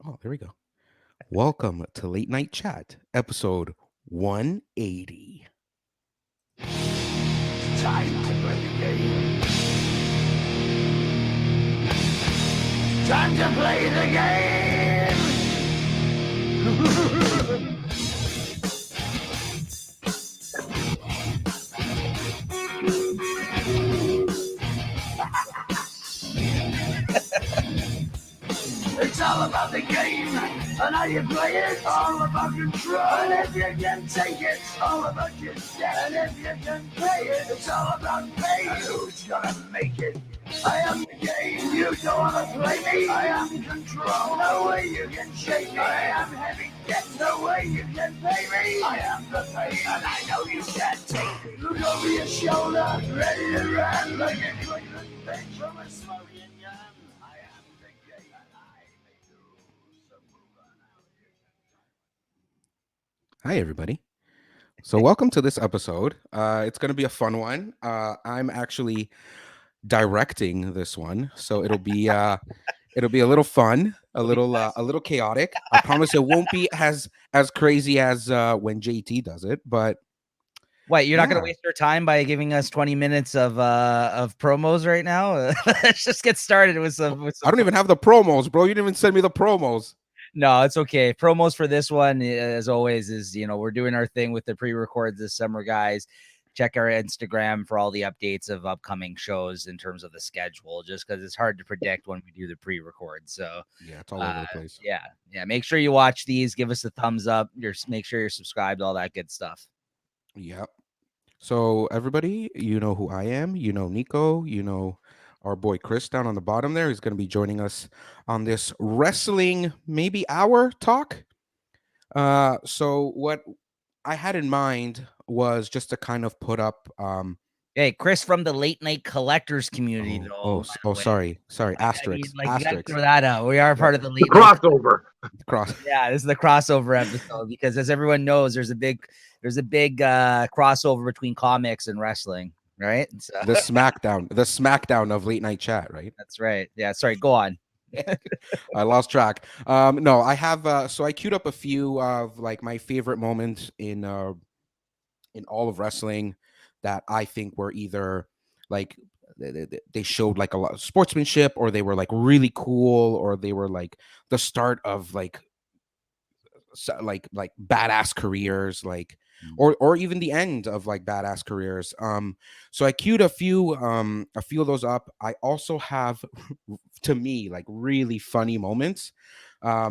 Oh, there we go. Welcome to Late Night Chat, episode 180. Time to play the game. Time to play the game. It's all about the game and how you play it. All about control. And if you can take it, all about your step. And if you can play it, it's all about fate. Who's gonna make it? I am the game. You don't wanna play me. I am control. No way you can shake me. I am heavy debt. No way you can pay me. I am the pain, and I know you can't take me. Look over your shoulder, ready to run like a Cleveland bench from a smoking gun. I am the game, and I may lose. So move on out here. Hi, everybody. So, welcome to this episode. It's going to be a fun one. I'm actually directing this one, so it'll be a little fun, a little chaotic. I promise it won't be as crazy as when JT does it, but What, you're not going Yeah. to waste your time by giving us 20 minutes of promos right now? Let's just get started with some I don't even have the promos, bro. You didn't even send me the promos. No, it's okay. Promos for this one, as always, is we're doing our thing with the pre-records this summer, guys. Check our Instagram for all the updates of upcoming shows in terms of the schedule, just because it's hard to predict when we do the pre-record. So Yeah, it's all over the place. yeah. Make sure you watch these. Give us a thumbs up. Make sure you're subscribed. All that good stuff. Yep. So everybody, you know who I am. You know Nico. You know our boy Chris down on the bottom there. He's going to be joining us on this wrestling maybe hour talk. So what I had in mind was just to kind of put up. Hey, Chris from the late night collectors community. Sorry, asterisk, You gotta asterisk. throw that out. We are part of the The late night. crossover. Cross. Yeah, this is the crossover episode because, as everyone knows, there's a big crossover between comics and wrestling, right? So, the SmackDown of late night chat, right? that's right. Yeah, sorry. Go on. I lost track. No, I have. So I queued up a few of like my favorite moments in all of wrestling that I think were either like they showed like a lot of sportsmanship, or they were like really cool, or they were like the start of like badass careers, like or even the end of like badass careers. So I queued a few of those up. I also have to me like really funny moments. I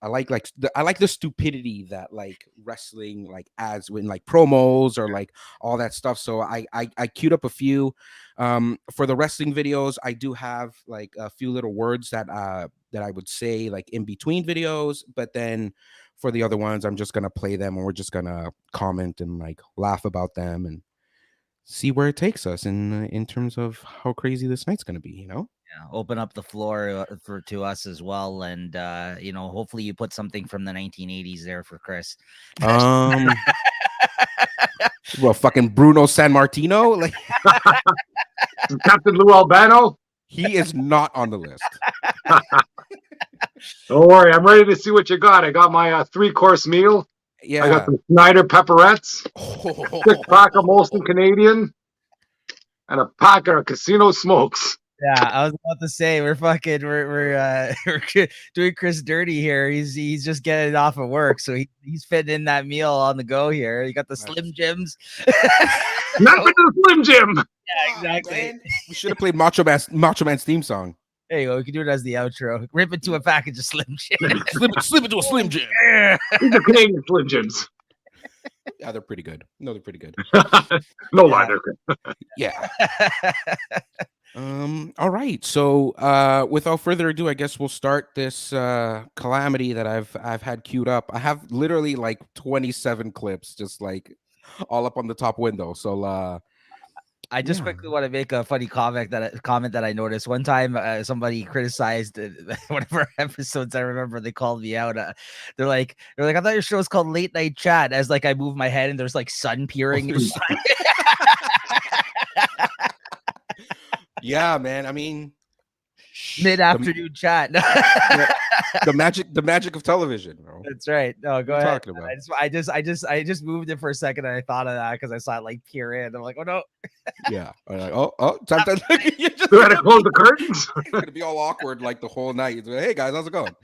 like I like the stupidity that like wrestling like adds when like promos or like all that stuff. So I queued up a few. For the wrestling videos, I do have like a few little words that I would say like in between videos, but then for the other ones, I'm just gonna play them and we're just gonna comment and like laugh about them and see where it takes us in terms of how crazy this night's gonna be, you know? Yeah, open up the floor to us as well, and hopefully you put something from the 1980s there for Chris. Well, fucking Bruno San Martino, like Captain Lou Albano. he is not on the list. Don't worry, I'm ready to see what you got. I got my 3-course meal. Yeah. I got some Snyder pepperettes, 6-pack of Molson Canadian, and a pack of Casino Smokes. Yeah, I was about to say we're doing Chris dirty here. He's just getting off of work, so he's fitting in that meal on the go here. You got the Slim Jims. Nothing to the Slim Jim. Yeah, exactly. Man, we should have played Macho Man's theme song. There you go. We can do it as the outro. Rip into a package of Slim Jims. slip into a Slim Jim. These are Canadian Slim Jims. Yeah, they're pretty good. No, they're pretty good. No lie, they're good. Yeah. All right. So without further ado, I guess we'll start this calamity that I've had queued up. I have literally like 27 clips just like all up on the top window. So I just Yeah. quickly want to make a funny comment that I noticed one time. Somebody criticized one of our episodes. I remember they called me out. They're like, I thought your show was called Late Night Chat. As like I move my head and there's like sun peering. Yeah, man. I mean, Mid-afternoon chat. The magic of television, bro. That's right. No, go What are you ahead. talking about? I just moved it for a second and I thought of that because I saw it like peer in. I'm like, oh no. Yeah. I'm like, oh, time to you're just You had to close the curtains. gonna be all awkward like the whole night. It's like, hey guys, how's it going?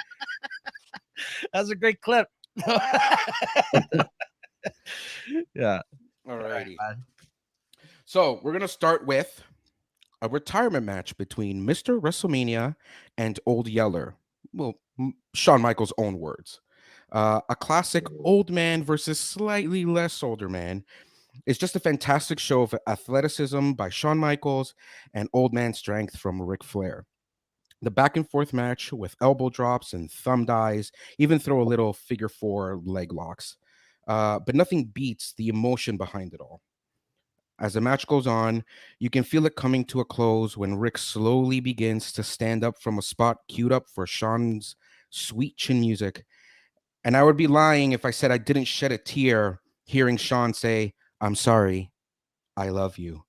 That's a great clip. Yeah. Alrighty. So we're gonna start with a retirement match between Mr. WrestleMania and Old Yeller. Well, Shawn Michaels' own words. A classic old man versus slightly less older man. It's just a fantastic show of athleticism by Shawn Michaels and old man strength from Ric Flair. The back and forth match with elbow drops and thumb dives, even throw a little figure four leg locks. But nothing beats the emotion behind it all. As the match goes on, you can feel it coming to a close when Rick slowly begins to stand up from a spot queued up for Shawn's sweet chin music. And I would be lying if I said I didn't shed a tear hearing Shawn say, "I'm sorry, I love you,"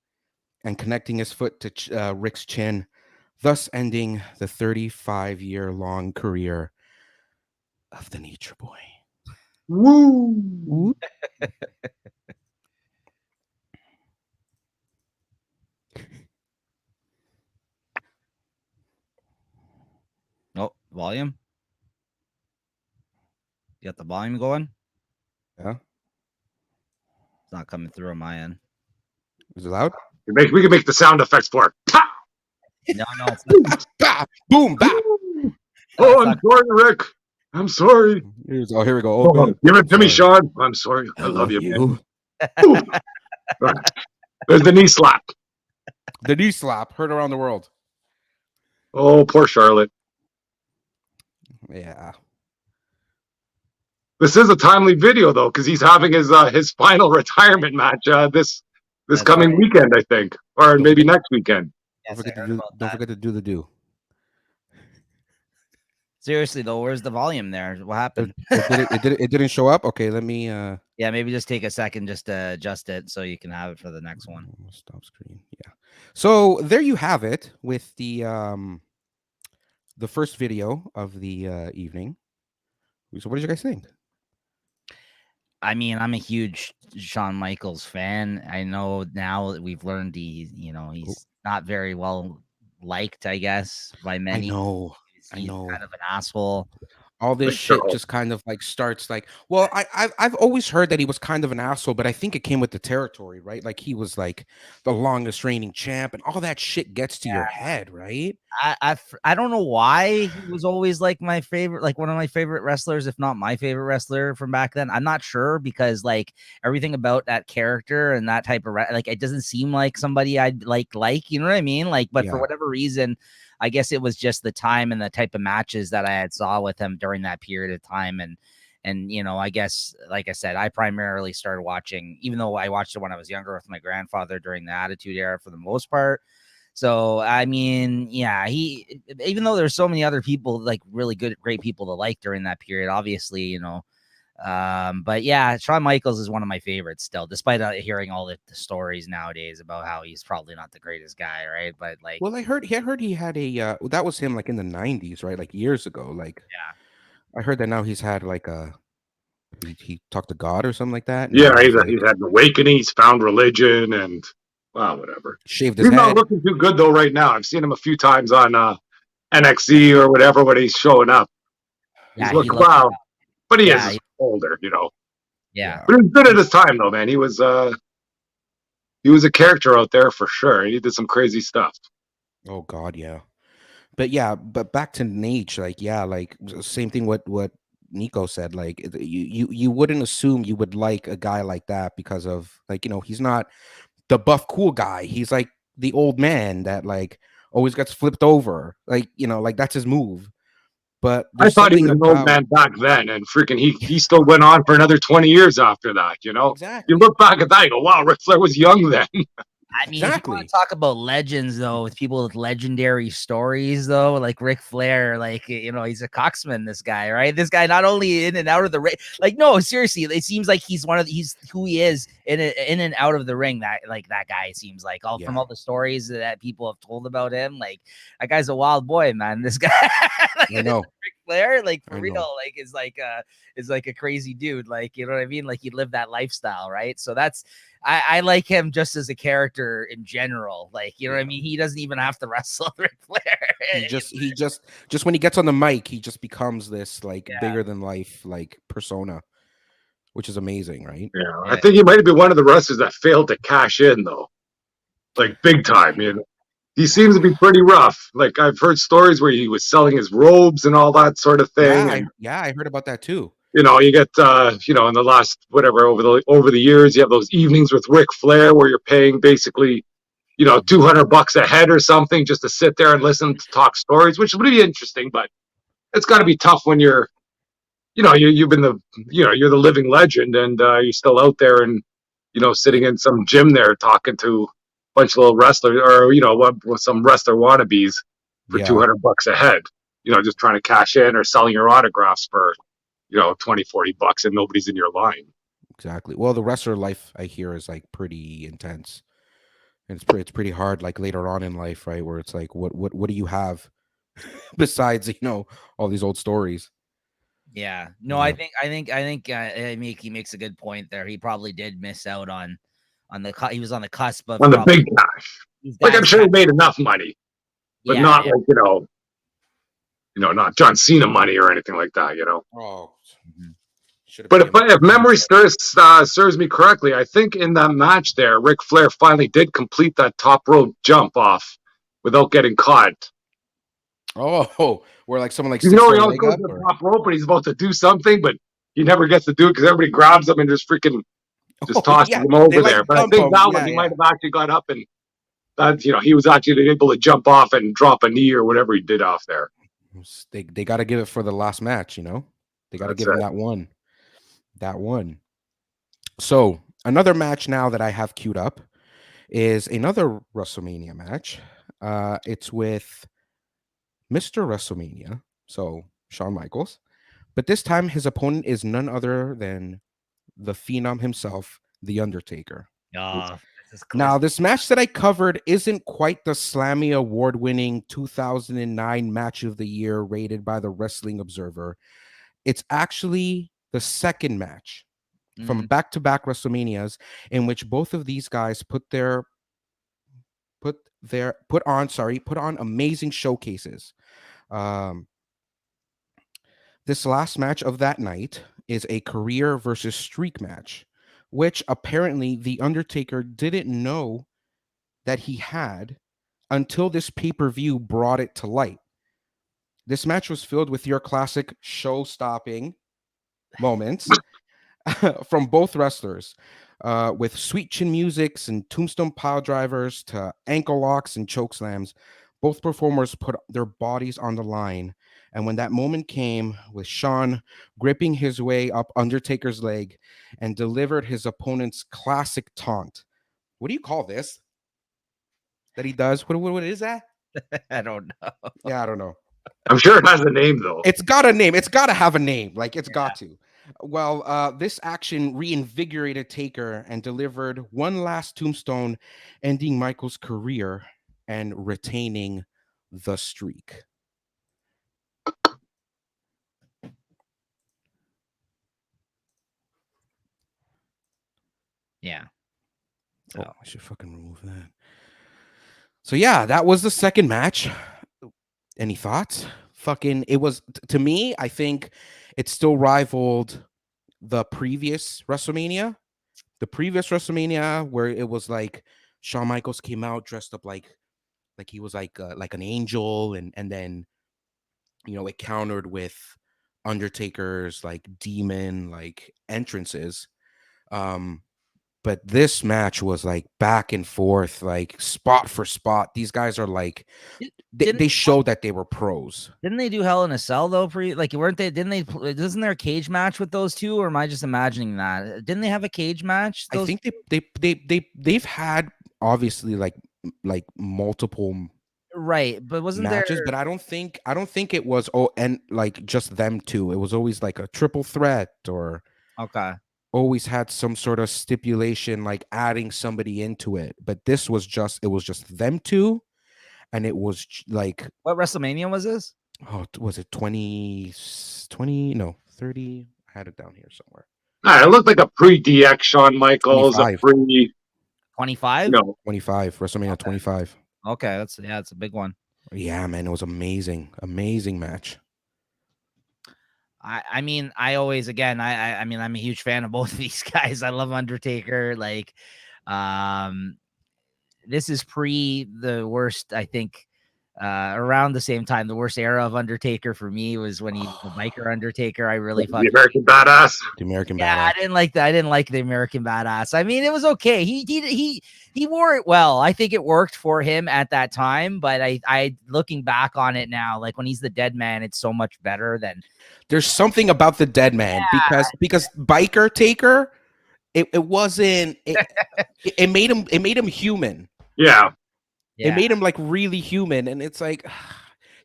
and connecting his foot to Rick's chin, thus ending the 35-year-long career of the Nature Boy. Woo! Oh, volume. You got the volume going? Yeah. It's not coming through on my end. Is it loud? We can make the sound effects for it. Pa! No, it's not. Bah! Boom! Bah! Oh, I'm sorry, Rick. I'm sorry. Here we go. Oh, Open. give it to me, Sorry. Sean. I'm sorry. I love you, man. Ooh. There's the knee slap. The knee slap heard around the world. Oh, poor Charlotte. Yeah. This is a timely video though, because he's having his final retirement match this That's coming right. weekend, I think, or Don't maybe forget- next weekend. Yes, I heard don't about that. forget to do the do. Seriously though, where's the volume there? What happened? It didn't show up. Okay, let me Yeah, maybe just take a second just to adjust it so you can have it for the next one. stop screen. Yeah. So there you have it with the first video of the evening. So what did you guys think? I mean, I'm a huge Shawn Michaels fan. I know now that we've learned he's not very well liked, I guess, by many. I know. Kind of an asshole. All this shit just kind of like starts like, well, I've always heard that he was kind of an asshole, but I think it came with the territory, right? Like he was like the longest reigning champ, and all that shit gets to your head, right? I don't know why he was always like my favorite, like one of my favorite wrestlers, if not my favorite wrestler from back then. I'm not sure because like everything about that character and that type of like it doesn't seem like somebody I'd like, you know what I mean? Like, but for whatever reason, I guess it was just the time and the type of matches that I had saw with him during that period of time. And, you know, I guess, like I said, I primarily started watching, even though I watched it when I was younger with my grandfather during the Attitude Era for the most part. So, I mean, yeah, even though there's so many other people, like really great people to like during that period, obviously, you know, but yeah, Shawn Michaels is one of my favorites still, despite hearing all the stories nowadays about how he's probably not the greatest guy, right? But like, well, I heard he had a that was him like in the 90s, right? Like years ago. Like, I heard that now he's had like he talked to God or something like that. Yeah, he's had an awakening. He's found religion and whatever. Shaved his he's head. Not looking too good though right now. I've seen him a few times on NXT or whatever when he's showing up. He's looking wow, but he is older, you know. Yeah, but he's good at his time though, man. He was a character out there for sure. He did some crazy stuff. Oh God, yeah. But back to Nate, like like same thing. What Nico said, like you wouldn't assume you would like a guy like that because of like, you know, he's not the buff cool guy. He's like the old man that like always gets flipped over, like, you know, like that's his move. But I thought he was an old man back then, and freaking he still went on for another 20 years after that. You know, exactly. You look back at that, you go, wow, Ric Flair was young then. I mean, if you want to talk about legends, though, with people with legendary stories, though, like Ric Flair, like, he's a coxman, this guy, right? This guy not only in and out of the ring, like, no, seriously, it seems like he's who he is in and out of the ring. That guy seems like from all the stories that people have told about him, like that guy's a wild boy, man. This guy, like, I know. Ric Flair, like for real, like is like a crazy dude, like, you know what I mean? Like he lived that lifestyle, right? So that's. I like him just as a character in general. Like, you know what I mean? He doesn't even have to wrestle Ric Flair. He just when he gets on the mic, he just becomes this like bigger than life like persona, which is amazing, right? Yeah, I think he might have been one of the wrestlers that failed to cash in though, like big time. He seems to be pretty rough. Like I've heard stories where he was selling his robes and all that sort of thing. I heard about that too. You get in the last whatever over the years, you have those evenings with Ric Flair where you're paying basically, $200 a head or something just to sit there and listen to talk stories, which would be interesting, but it's got to be tough when you're you've been you're the living legend and you're still out there and sitting in some gym there talking to a bunch of little wrestlers or some wrestler wannabes for $200 a head, just trying to cash in or selling your autographs for $20-$40 and nobody's in your line. Exactly. Well, the wrestler life I hear is like pretty intense, and it's pretty hard like later on in life, right, where it's like what do you have besides all these old stories. Yeah. No, I think he makes a good point there. He probably did miss out on he was on the cusp of on the big cash. Like I'm sure he made enough money, but not like not John Cena money or anything like that. Oh. But if memory serves me correctly, I think in that match there, Ric Flair finally did complete that top rope jump off without getting caught. Oh, where like someone like he always goes to the top rope and he's about to do something, but he never gets to do it because everybody grabs him and just freaking tosses him over there. But I think that one he might have actually got up and that he was actually able to jump off and drop a knee or whatever he did off there. They got to give it for the last match, They got to give him that one. That one. So another match now that I have queued up is another WrestleMania match. It's with Mr. WrestleMania, so Shawn Michaels, but this time his opponent is none other than the Phenom himself, The Undertaker. Now, this match that I covered isn't quite the Slammy award-winning 2009 match of the year rated by the Wrestling Observer. It's actually the second match from back-to-back WrestleManias in which both of these guys put on amazing showcases. This last match of that night is a career versus streak match, which apparently The Undertaker didn't know that he had until this pay-per-view brought it to light. This match was filled with your classic show-stopping moments from both wrestlers, with sweet chin musics and tombstone pile drivers to ankle locks and choke slams. Both performers put their bodies on the line. And when that moment came with Shawn gripping his way up Undertaker's leg and delivered his opponent's classic taunt. What do you call this that he does? What is that? I don't know. Yeah, I don't know. I'm sure it has a name, though. It's got a name. It's got to have a name. Like, it's got to. Well, this action reinvigorated Taker and delivered one last tombstone, ending Michael's career and retaining the streak. Yeah. So I should fucking remove that. So yeah, that was the second match. Any thoughts? It was, to me, I think it still rivaled the previous WrestleMania. The previous WrestleMania where it was like Shawn Michaels came out dressed up like he was like an angel, and then it countered with Undertaker's like demon like entrances. But this match was like back and forth, like spot for spot. These guys are like, they showed that they were pros. Didn't they do Hell in a Cell though? Weren't they? Didn't they? Isn't there a cage match with those two, or am I just imagining that? Didn't they have a cage match? I think they've had obviously like multiple Right, but wasn't there? matches, but I don't think it was and like just them two. It was always like a triple threat or Okay, always had some sort of stipulation like adding somebody into it. But this was just them two, and it was like what WrestleMania was this? was it 20 no 30? I had it down here somewhere. It looked like a pre-DX Shawn Michaels, a 25. pre, you 25. know, 25, WrestleMania 25. Okay, that's a big one. Yeah, man, it was amazing match. I mean, I always I mean, I'm a huge fan of both of these guys. I love Undertaker. Like, um, this is pre the worst, I think. Around the same time, the worst era of Undertaker for me was when he was the biker Undertaker. I really the fucking American Badass. The American yeah, Badass. I didn't like the American Badass. I mean, it was okay. He wore it well. I think it worked for him at that time. But I looking back on it now, like when he's the dead man, it's so much better than There's something about the dead man because biker taker, it wasn't it made him human. Yeah. It made him like really human, and it's like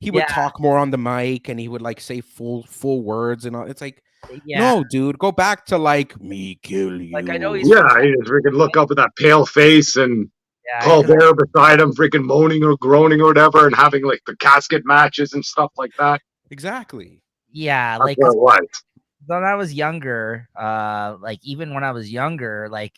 he would talk more on the mic and he would like say full words and all. It's like no, dude, go back to like me kill you. Like I know he's Yeah, he just freaking look up with that pale face and Paul 'cause Bear beside him, freaking moaning or groaning or whatever, and having like the casket matches and stuff like that. Exactly. yeah, That's like what it was. when I was younger, like even when I was younger, like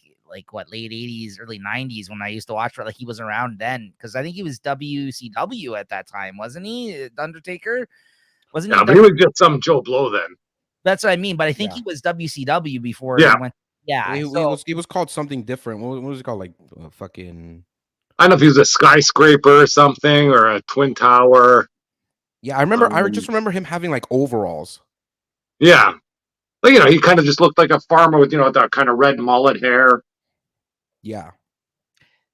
what late 80s, early 90s when I used to watch like he was around then because I think he was WCW at that time, wasn't he? Undertaker wasn't Yeah, he? but he was just some Joe Blow then. That's what I mean, but I think Yeah. he was WCW before Yeah. he went. Yeah, It was called something different. What was it called? Like fucking. I don't know if he was a skyscraper or something or a twin tower. Yeah, I remember. I just remember him having like overalls. Yeah. But, he kind of just looked like a farmer with, that kind of red mullet hair. Yeah.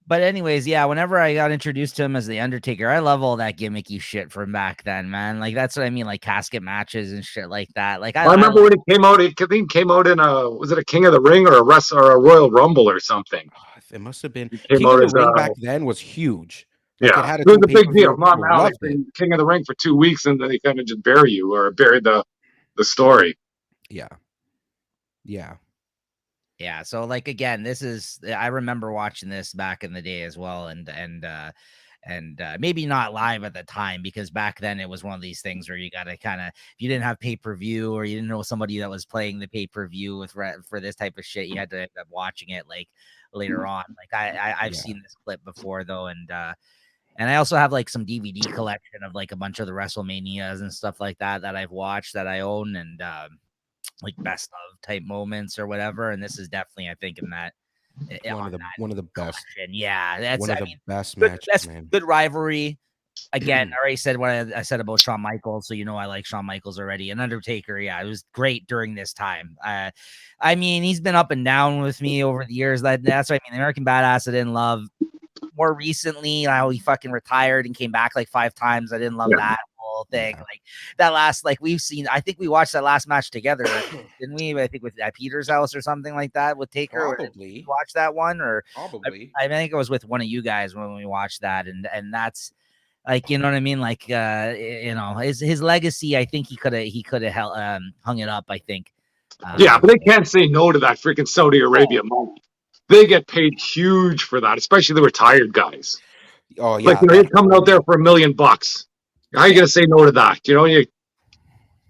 But anyways, yeah, whenever I got introduced to him as the Undertaker, I love all that gimmicky shit from back then, man. Like that's what I mean, like casket matches and shit like that. Like I remember when he came out. I think he came out in was it a King of the Ring or a Royal Rumble or something? It must have been came King out of the as, Ring back then was huge. Like Yeah, it had it was its a own big pay-per-view deal. and Not people now. loved They've it. been King of the Ring for 2 weeks and then they kind of just bury you or bury the story. Yeah. Yeah. Yeah, so like again, this is I remember watching this back in the day as well, and maybe not live at the time because back then it was one of these things where you got to kind of if you didn't have pay-per-view or you didn't know somebody that was playing the pay-per-view with for this type of shit, you had to end up watching it like later on. Like I've seen this clip before though, and I also have like some DVD collection of like a bunch of the WrestleManias and stuff like that I've watched that I own and like best of type moments or whatever. And this is definitely, I think, in that One of the best. Yeah, that's One of the best good, matches, man. good rivalry. Again, I already said what I said about Shawn Michaels, so I like Shawn Michaels already. And Undertaker, yeah, it was great during this time. I mean, he's been up and down with me over the years. That's what I mean. The American Badass, I didn't love. More recently, how he fucking retired and came back like 5 times. I didn't love that whole thing. Like that last, like we've seen. I think we watched that last match together, didn't we? I think with at Peter's house or something like that with Taker. Probably watch that one, or probably. I think it was with one of you guys when we watched that, and that's like you know what I mean. Like his legacy. I think he could have hung it up. I think. Yeah, but they can't say no to that freaking Saudi Arabia money. They get paid huge for that, especially the retired guys. Oh yeah, like you're coming out there for $1 million. How are you gonna say no to that?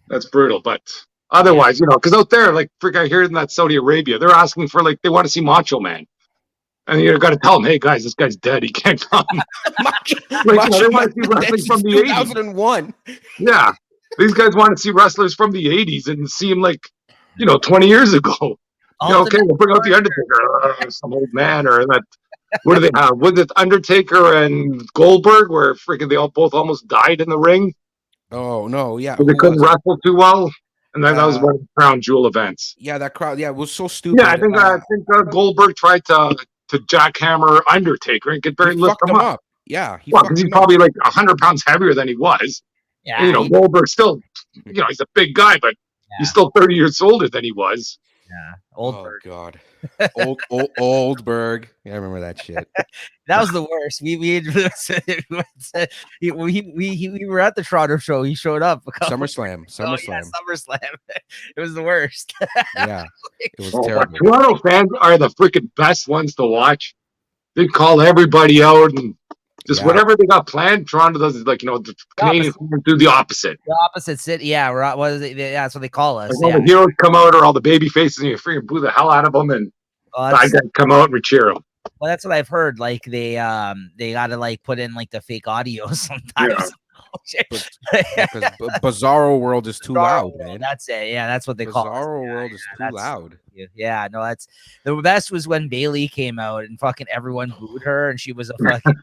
That's brutal. But otherwise, because out there, like freaking here in that Saudi Arabia, they're asking for they want to see Macho Man, and you got to tell them, hey guys, this guy's dead. He can't come. They want to see wrestling from the 2001. Yeah, these guys want to see wrestlers from the 80s and see him 20 years ago. Okay, we'll bring out the Undertaker, some old man, or that. What do they have? Was it Undertaker and Goldberg, where freaking they both almost died in the ring? Oh no, yeah, they couldn't wrestle too well, and then that was one of the crown jewel events. Yeah, that crowd, it was so stupid. Yeah, I think Goldberg tried to jackhammer Undertaker and get very lift him up. Yeah, because he's probably 100 pounds heavier than he was. Yeah, and, Goldberg still, he's a big guy, but he's still 30 years older than he was. Yeah, Oh Oldberg. God, Oldberg. Yeah, I remember that shit. That was the worst. We were at the Toronto show. He showed up. SummerSlam, Oh yeah, SummerSlam. SummerSlam. It was the worst. Yeah, it was Oh, but terrible. Toronto fans are the freaking best ones to watch. They call everybody out and just Yeah, whatever they got planned. Toronto does is like the Canadians do the opposite. The opposite city. Yeah, what is it? Yeah, that's what they call us. Like all Yeah. the heroes come out or all the baby faces and you freaking boo the hell out of them and Well, bad guys come out and we cheer them. well, that's what I've heard. Like they gotta like put in like the fake audio sometimes. because Bizarro World is too loud, man. That's it. Yeah, that's what they call us. Bizarro World is too loud. Yeah, no, that's the best was when Bailey came out and fucking everyone booed her and she was a fucking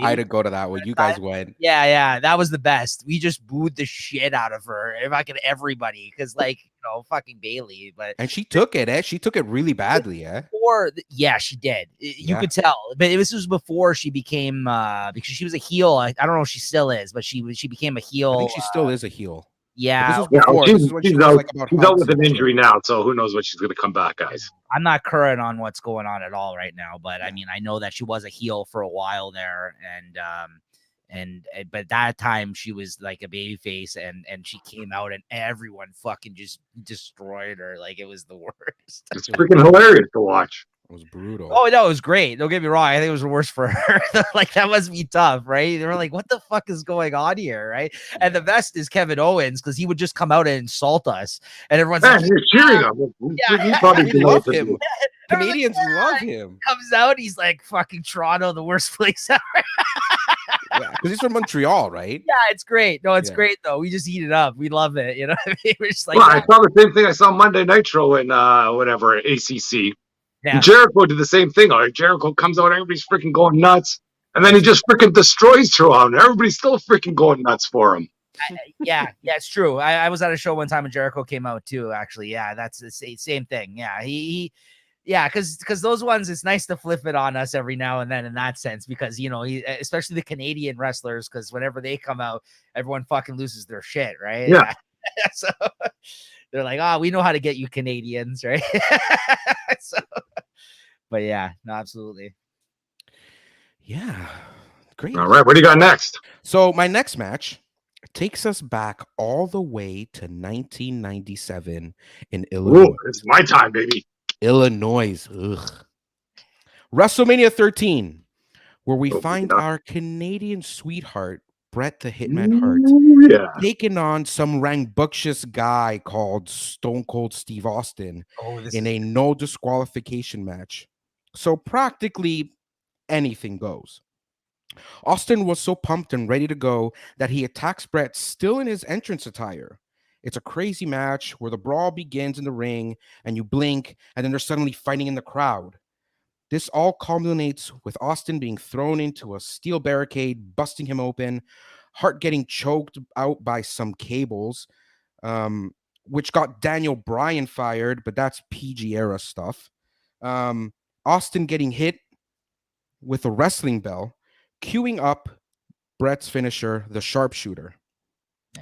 I had to go to that one. You guys went. Yeah, that was the best. We just booed the shit out of her, fucking everybody, because like fucking Bailey. And she took it, eh? She took it really badly, eh? Yeah, she did. You could tell, but this was before she became because she was a heel. I don't know if she still is, but she became a heel. I think she still is a heel. Yeah, this was before. This is when she was out, like about she's out with an injury now, so who knows when she's going to come back, guys. I'm not current on what's going on at all right now, but I mean, I know that she was a heel for a while there, and but that time she was like a baby face, and she came out and everyone fucking just destroyed her. Like it was the worst. It's freaking hilarious to watch. It was brutal. Oh no, it was great. Don't get me wrong. I think it was worse for her. Like that must be tough, right? They were like, "What the fuck is going on here?" Right? And the best is Kevin Owens because he would just come out and insult us, and everyone's like, you're cheering him. We love him. Canadians love him. Comes out, he's like, "Fucking Toronto, the worst place ever." Yeah, because he's from Montreal, right? Yeah, it's great. No, it's great though. We just eat it up. We love it. You know what I mean? We're just like, I saw the same thing. I saw Monday Nitro in whatever ACC. Yeah. Jericho did the same thing. All right, Jericho comes out, everybody's freaking going nuts, and then he just freaking destroys Toronto. Everybody's still freaking going nuts for him. Yeah, it's true. I was at a show one time and Jericho came out too. Actually, yeah, that's the same thing. Yeah, because those ones, it's nice to flip it on us every now and then in that sense, because especially the Canadian wrestlers, because whenever they come out, everyone fucking loses their shit, right? Yeah. So they're like, "Oh, we know how to get you Canadians," right? So, but yeah, no, absolutely. Yeah, great. All right, what do you got next? So my next match takes us back all the way to 1997 in Illinois. Ooh, it's my time, baby. Illinois. Ugh. WrestleMania 13, where we find our Canadian sweetheart, Bret the Hitman Hart, taking on some rambunctious guy called Stone Cold Steve Austin in a no disqualification match. So practically anything goes. Austin was so pumped and ready to go that he attacks Bret still in his entrance attire. It's a crazy match where the brawl begins in the ring and you blink and then they're suddenly fighting in the crowd. This all culminates with Austin being thrown into a steel barricade, busting him open, Hart getting choked out by some cables, which got Daniel Bryan fired, but that's PG era stuff. Austin getting hit with a wrestling bell, queuing up Bret's finisher, the sharpshooter,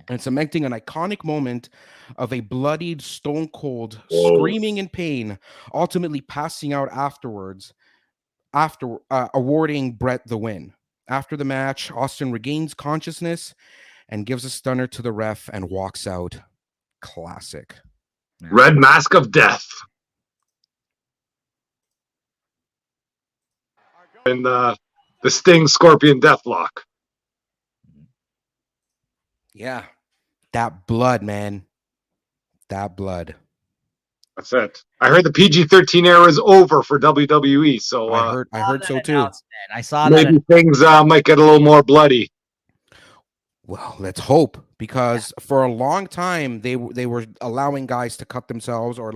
and cementing an iconic moment of a bloodied Stone Cold screaming in pain, ultimately passing out afterwards, awarding Bret the win. After the match, Austin regains consciousness and gives a stunner to the ref and walks out. Classic. Red Mask of Death. And the Sting Scorpion Deathlock. Yeah. That blood, man. That blood. That's it. I heard the PG-13 era is over for WWE, so I heard so too. I saw maybe that. Things might get a little more bloody. Well, let's hope, because for a long time they were allowing guys to cut themselves or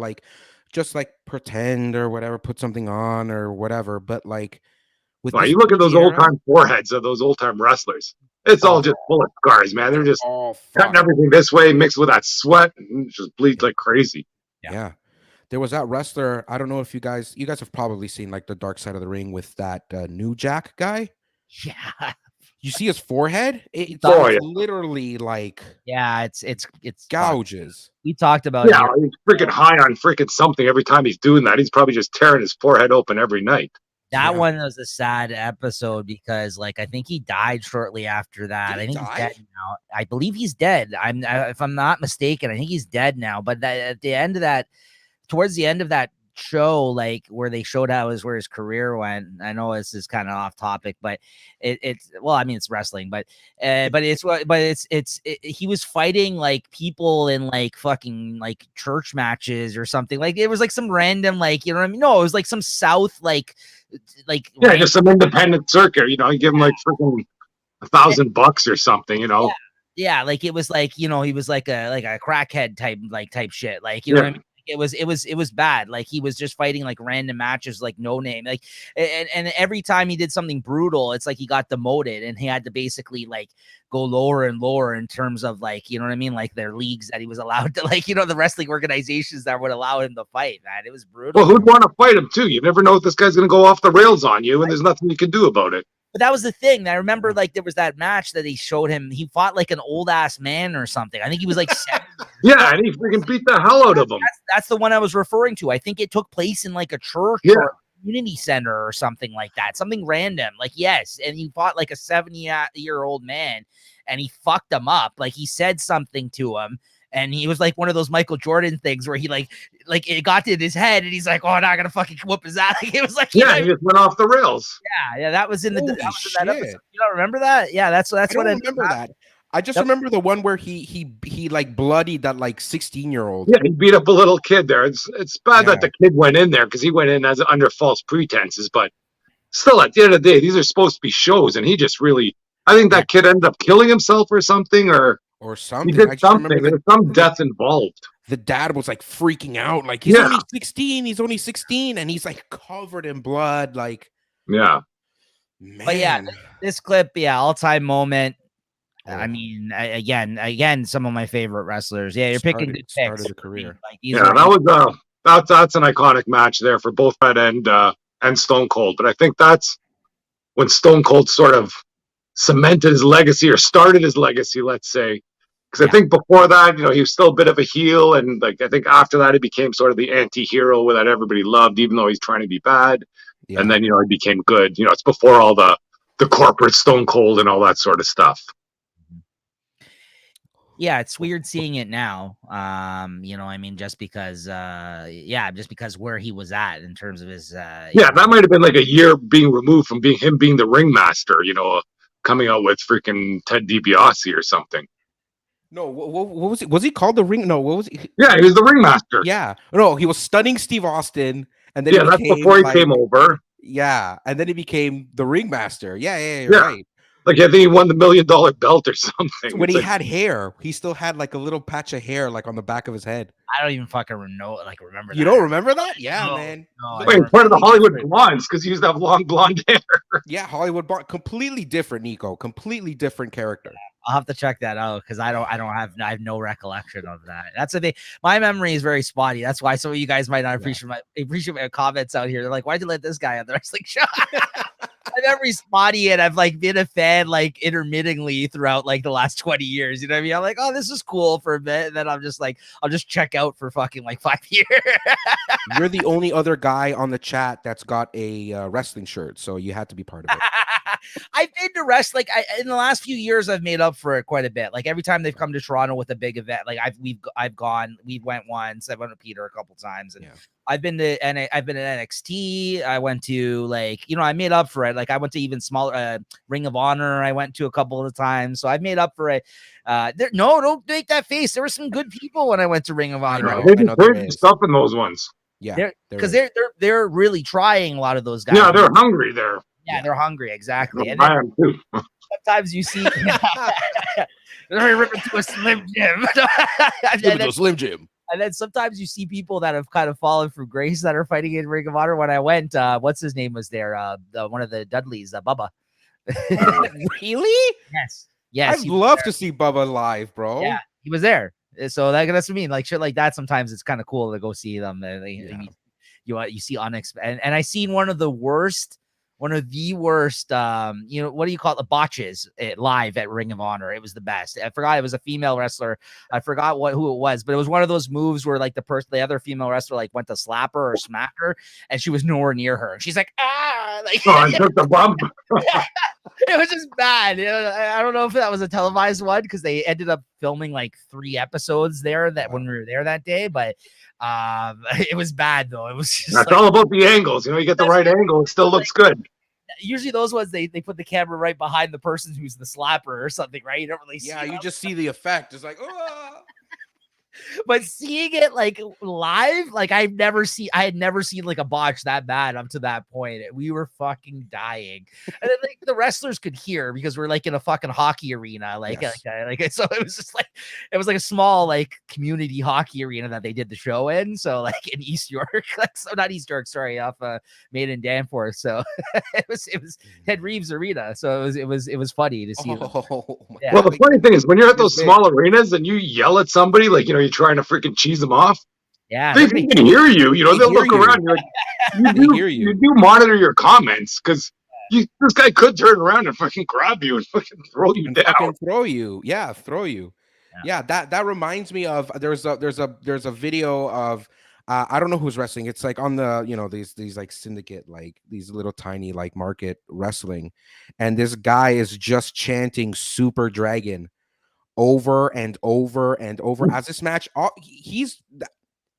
just pretend or whatever, put something on or whatever. But with you look at those old time foreheads of those old time wrestlers. It's all just full of scars, man. They're just cutting everything this way, mixed with that sweat, and just bleeds like crazy. Yeah. There was that wrestler. I don't know if you guys have probably seen the Dark Side of the Ring with that New Jack guy. Yeah. You see his forehead? It's Oh, yeah. literally like Yeah, it's gouges. We talked about it Yeah, here. he's freaking high on freaking something every time he's doing that. He's probably just tearing his forehead open every night. That Yeah. one was a sad episode because, like, I think he died shortly after that. Did I he think he's die? dead now. I believe he's dead. If I'm not mistaken, I think he's dead now. But at the end of that, towards the end of that show, like where they showed where his career went. I know this is kind of off topic, but it's well, I mean, it's wrestling, but he was fighting like people in like fucking like church matches or something. Like it was like some random, like, you know what I mean? No, it was like some South Yeah, just some independent circuit. You give him like freaking $1,000 or something. Yeah, like it was like, he was like a crackhead type shit. Like, you know Yeah. what I mean? It was bad. Like he was just fighting like random matches, like no name. Like, and every time he did something brutal, it's like he got demoted and he had to basically like go lower and lower in terms of like, you know what I mean? Like their leagues that he was allowed to, like, the wrestling organizations that would allow him to fight, man. It was brutal. Well, who'd want to fight him too? You never know if this guy's going to go off the rails on you, and there's nothing you can do about it. But that was the thing. I remember like there was that match that he showed him. He fought like an old ass man or something. I think he was like 70. Yeah, and he freaking beat the hell out of him. That's the one I was referring to. I think it took place in like a church or a community center or something like that. Something random. Like, yes. And he fought like a 70-year-old man and he fucked him up. Like he said something to him. And he was like one of those Michael Jordan things where he like it got in his head and he's like, oh, now I'm gonna fucking whoop his ass. Like, it was like, he just went off the rails. Yeah, that was in that episode. You don't remember that? Yeah, that's I what don't remember that. I just remember the one where he like bloodied that like 16-year-old. Yeah, he beat up a little kid there. It's bad that the kid went in there because he went in as under false pretenses, but still, at the end of the day, these are supposed to be shows, and he just really, I think that kid ended up killing himself or something, or something. He did something. There was some death involved. The dad was like freaking out, like he's only 16. He's only 16, and he's like covered in blood, like man. But yeah, this clip, all-time moment. I mean, again, some of my favorite wrestlers. Yeah, you're picking good picks. Started a career. That was that's an iconic match there for both Fred and Stone Cold. But I think that's when Stone Cold sort of cemented his legacy or started his legacy, let's say. Because I think before that, he was still a bit of a heel, and like I think after that, he became sort of the anti-hero that everybody loved, even though he's trying to be bad. Yeah. And then he became good. It's before all the corporate Stone Cold and all that sort of stuff. Yeah, it's weird seeing it now. I mean, just because where he was at in terms of his. That might have been like a year being removed from being the ringmaster. Coming out with freaking Ted DiBiase or something. No, what was it? Was he called the ring? No, what was he? Yeah, he was the ringmaster. Yeah, no, he was stunning Steve Austin, and then that's before he came over. Yeah, and then he became the ringmaster. Yeah, you're right. Like I think he won the $1 million belt or something. When he had hair, he still had like a little patch of hair like on the back of his head. I don't even fucking remember that. You don't remember that? Yeah, man. No, wait, part of the Hollywood Blondes because he used to have long blonde hair. Yeah, Hollywood Blonde, completely different, Nico. Completely different character. I'll have to check that out because I have no recollection of that. That's the thing. My memory is very spotty. That's why some of you guys might not appreciate my comments out here. They're like, why'd you let this guy on the wrestling show? My memory's spotty, and I've like been a fan like intermittently throughout like the last 20 years. You know what I mean? I'm like, oh, this is cool for a bit, and then I'm just like, I'll just check out for fucking like 5 years. You're the only other guy on the chat that's got a wrestling shirt, so you had to be part of it. I've been to wrestling. In the last few years, I've made up for it quite a bit. Like every time they've come to Toronto with a big event, like I've gone. We went once. I went to Peter a couple times, and I've been to NXT. I went to I made up for it. Like I went to even smaller Ring of Honor. I went to a couple of times, so I've made up for it. Don't make that face. There were some good people when I went to Ring of Honor. They did stuff in those ones. Yeah, because they're really trying, a lot of those guys. Yeah, they're hungry there. Yeah, they're hungry, exactly. And I am too. Sometimes you see they're ripping to a Slim Jim. Slim Jim. And then sometimes you see people that have kind of fallen from grace that are fighting in Ring of Honor. When I went, what's his name was there? One of the Dudleys, Bubba. Really? Yes. I'd love to see Bubba live, bro. Yeah, he was there. So that's what I mean. Like shit like that. Sometimes it's kind of cool to go see them. You see unexpected. And I seen one of the worst one of the worst, what do you call it? The botches live at Ring of Honor. It was the best. I forgot it was a female wrestler. I forgot who it was, but it was one of those moves where like the other female wrestler like went to slap her or smack her, and she was nowhere near her. She's like, like Oh, and took the bump. it was just bad. I don't know if that was a televised one because they ended up filming like 3 episodes there when we were there that day, but it was bad though. It was just That's all about the angles. You get the right angle, it still looks good. Usually those ones they put the camera right behind the person who's the slapper or something, right? You don't really see. Yeah, you just see the effect. It's like, oh. But seeing it like live, like I had never seen like a botch that bad up to that point. We were fucking dying, and then like the wrestlers could hear because we're like in a fucking hockey arena, so it was just like a small like community hockey arena that they did the show in. So like in East York, not East York, sorry, off Maiden Danforth. So it was Ted Reeves Arena. So it was funny to see. Yeah. Well, the funny thing is when you're at those small arenas and you yell at somebody like you're trying to freaking cheese them off. Yeah, they can hear you. They'll look around. You're like, you do monitor your comments because this guy could turn around and fucking grab you and fucking throw you down. Throw you. Yeah, that reminds me of there's a video of I don't know who's wrestling. It's like on the these like syndicate, like these little tiny like market wrestling, and this guy is just chanting Super Dragon over and over and over as this match.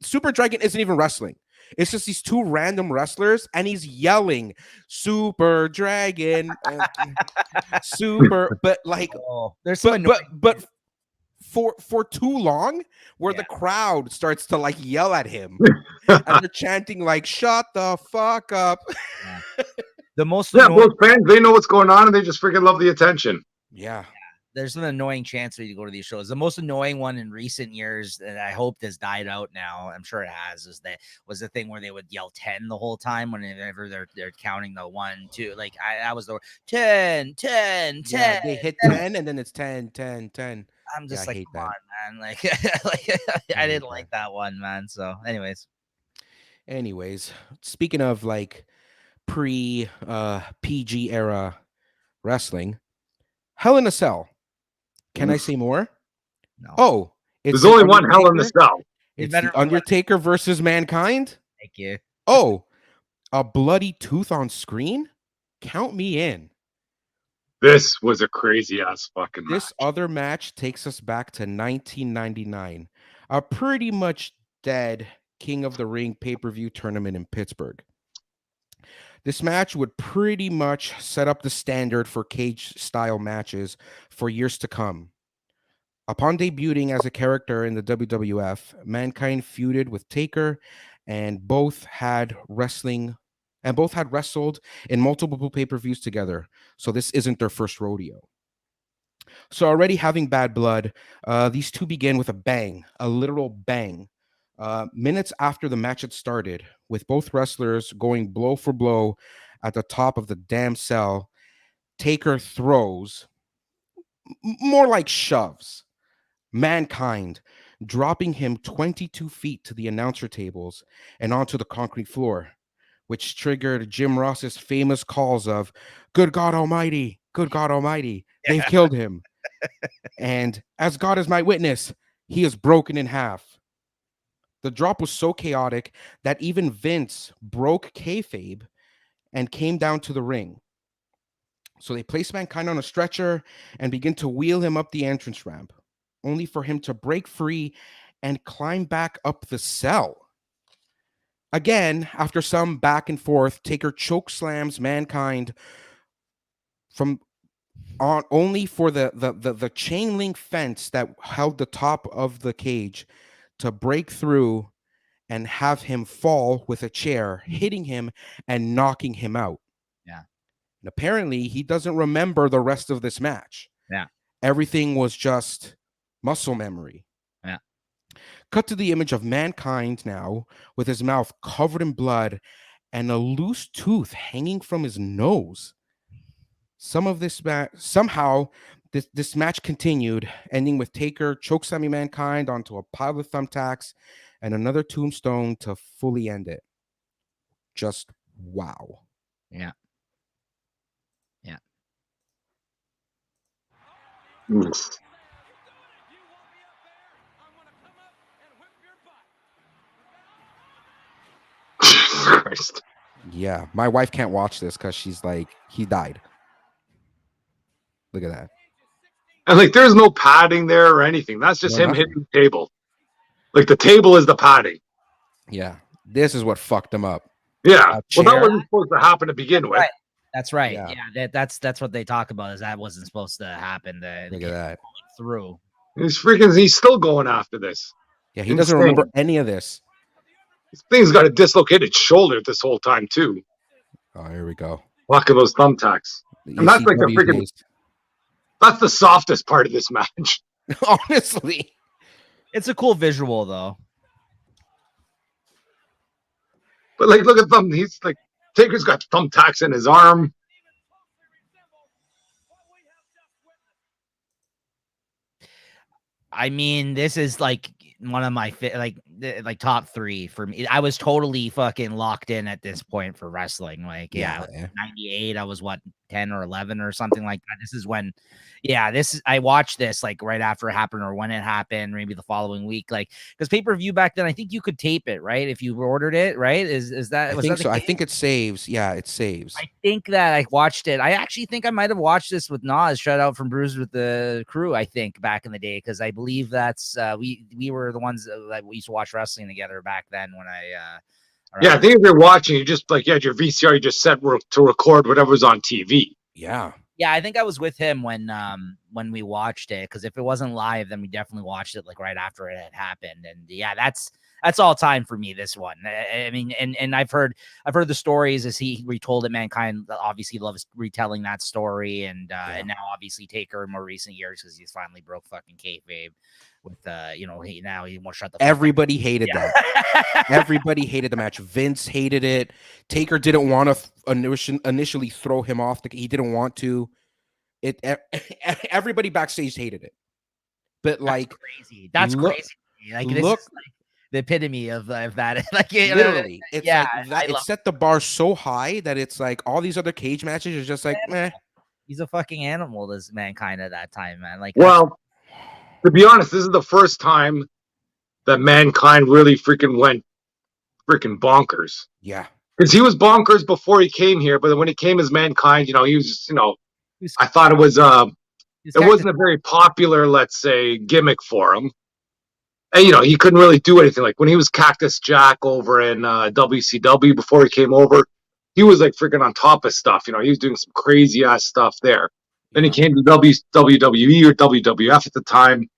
Super Dragon isn't even wrestling. It's just these 2 random wrestlers, and he's yelling Super Dragon, super, but like, there's some but for too long, where the crowd starts to like yell at him, and they're chanting like "Shut the fuck up." The most both fans, they know what's going on, and they just freaking love the attention. Yeah. There's an annoying chance for you to go to these shows. The most annoying one in recent years, and I hope this died out now, I'm sure it has, was the thing where they would yell 10 the whole time whenever they're counting the 1, 2. Like I was the 10, 10, 10. Yeah, they hit 10 and then it's 10, 10, 10. I'm just like, come on, man. Like, I didn't like that one, man. So anyways, speaking of like pre PG era wrestling, Hell in a Cell. Can I say more? No. Oh, there's only one Hell in a Cell. It's the Undertaker versus Mankind. Thank you. Oh, a bloody tooth on screen? Count me in. This was a crazy ass fucking match. This other match takes us back to 1999, a pretty much dead King of the Ring pay-per-view tournament in Pittsburgh. This match would pretty much set up the standard for cage-style matches for years to come. Upon debuting as a character in the WWF, Mankind feuded with Taker, and both had wrestled in multiple pay-per-views together. So this isn't their first rodeo. So already having bad blood, these two begin with a bang, a literal bang. Minutes after the match had started, with both wrestlers going blow for blow at the top of the damn cell, Taker throws, more like shoves, Mankind, dropping him 22 feet to the announcer tables and onto the concrete floor, which triggered Jim Ross's famous calls of, "Good God Almighty, good God Almighty, they've killed him." And as God is my witness, he is broken in half. The drop was so chaotic that even Vince broke kayfabe and came down to the ring. So they place Mankind on a stretcher and begin to wheel him up the entrance ramp, only for him to break free and climb back up the cell. Again, after some back and forth, Taker choke slams Mankind from on only for the chain link fence that held the top of the cage to break through and have him fall with a chair, hitting him and knocking him out. Yeah. And apparently he doesn't remember the rest of this match. Yeah. Everything was just muscle memory. Yeah. Cut to the image of Mankind now with his mouth covered in blood and a loose tooth hanging from his nose. Somehow this match continued, ending with Taker chokeslamming Mankind onto a pile of thumbtacks and another tombstone to fully end it. Just wow. Yeah. Mm. Christ. Yeah, my wife can't watch this because she's like, he died. Look at that. And like, there's no padding there or anything. That's just No, him nothing. hitting the table. Like the table is the padding. Yeah, this is what fucked him up. Yeah. Well, that Chair. wasn't supposed to happen to begin with. Right. That's right. Yeah. Yeah, that's what they talk about. Is that wasn't supposed to happen. Look at that. Through. He's still going after this. Yeah, he doesn't remember any of this. This thing's got a dislocated shoulder this whole time too. Oh, here we go. Luck of those thumbtacks. The And that's like the ECW freaking. days. That's the softest part of this match. Honestly, It's a cool visual though. But like, look at them. He's like, Taker's got thumbtacks in his arm. I mean, this is like one of my like top 3 for me. I was totally fucking locked in at this point for wrestling. Like, yeah. 98. I was what, 10 or 11 or something like that. This is when, I watched this like right after it happened or when it happened, maybe the following week. Like, because pay-per-view back then, I think you could tape it, right? If you ordered it, right? Is that? I think so. I think it saves. Yeah, it saves. I think that I watched it. I actually think I might have watched this with Nas. Shout out from Bruised with the Crew. I think back in the day because I believe that's we were the ones that we used to watch wrestling together back then. When I think if you're watching, you just like you had your VCR, you just set to record whatever was on TV. Yeah. Yeah, I think I was with him when we watched it because if it wasn't live, then we definitely watched it like right after it had happened. And yeah, that's all time for me. This one, I mean, and I've heard the stories as he retold it. Mankind obviously loves retelling that story, and now obviously Taker in more recent years because he's finally broke fucking kayfabe with he won't shut the. Everybody hated that. Everybody hated the match. Vince hated it. Taker didn't want to initially throw him off. He didn't want to. Everybody backstage hated it. But like, crazy. That's crazy. Like, this is like the epitome of that. Like, literally, it's like it set the bar so high that it's like all these other cage matches are just like, meh. He's a fucking animal, this Mankind at that time, man. Like, well, to be honest, this is the first time that Mankind really freaking went freaking bonkers. Yeah. Because he was bonkers before he came here, but when he came as Mankind, he was just, I thought it was it wasn't a very popular, let's say, gimmick for him. And he couldn't really do anything. Like when he was Cactus Jack over in WCW before he came over, he was like freaking on top of stuff. He was doing some crazy ass stuff there. Then he came to WWE or WWF at the time,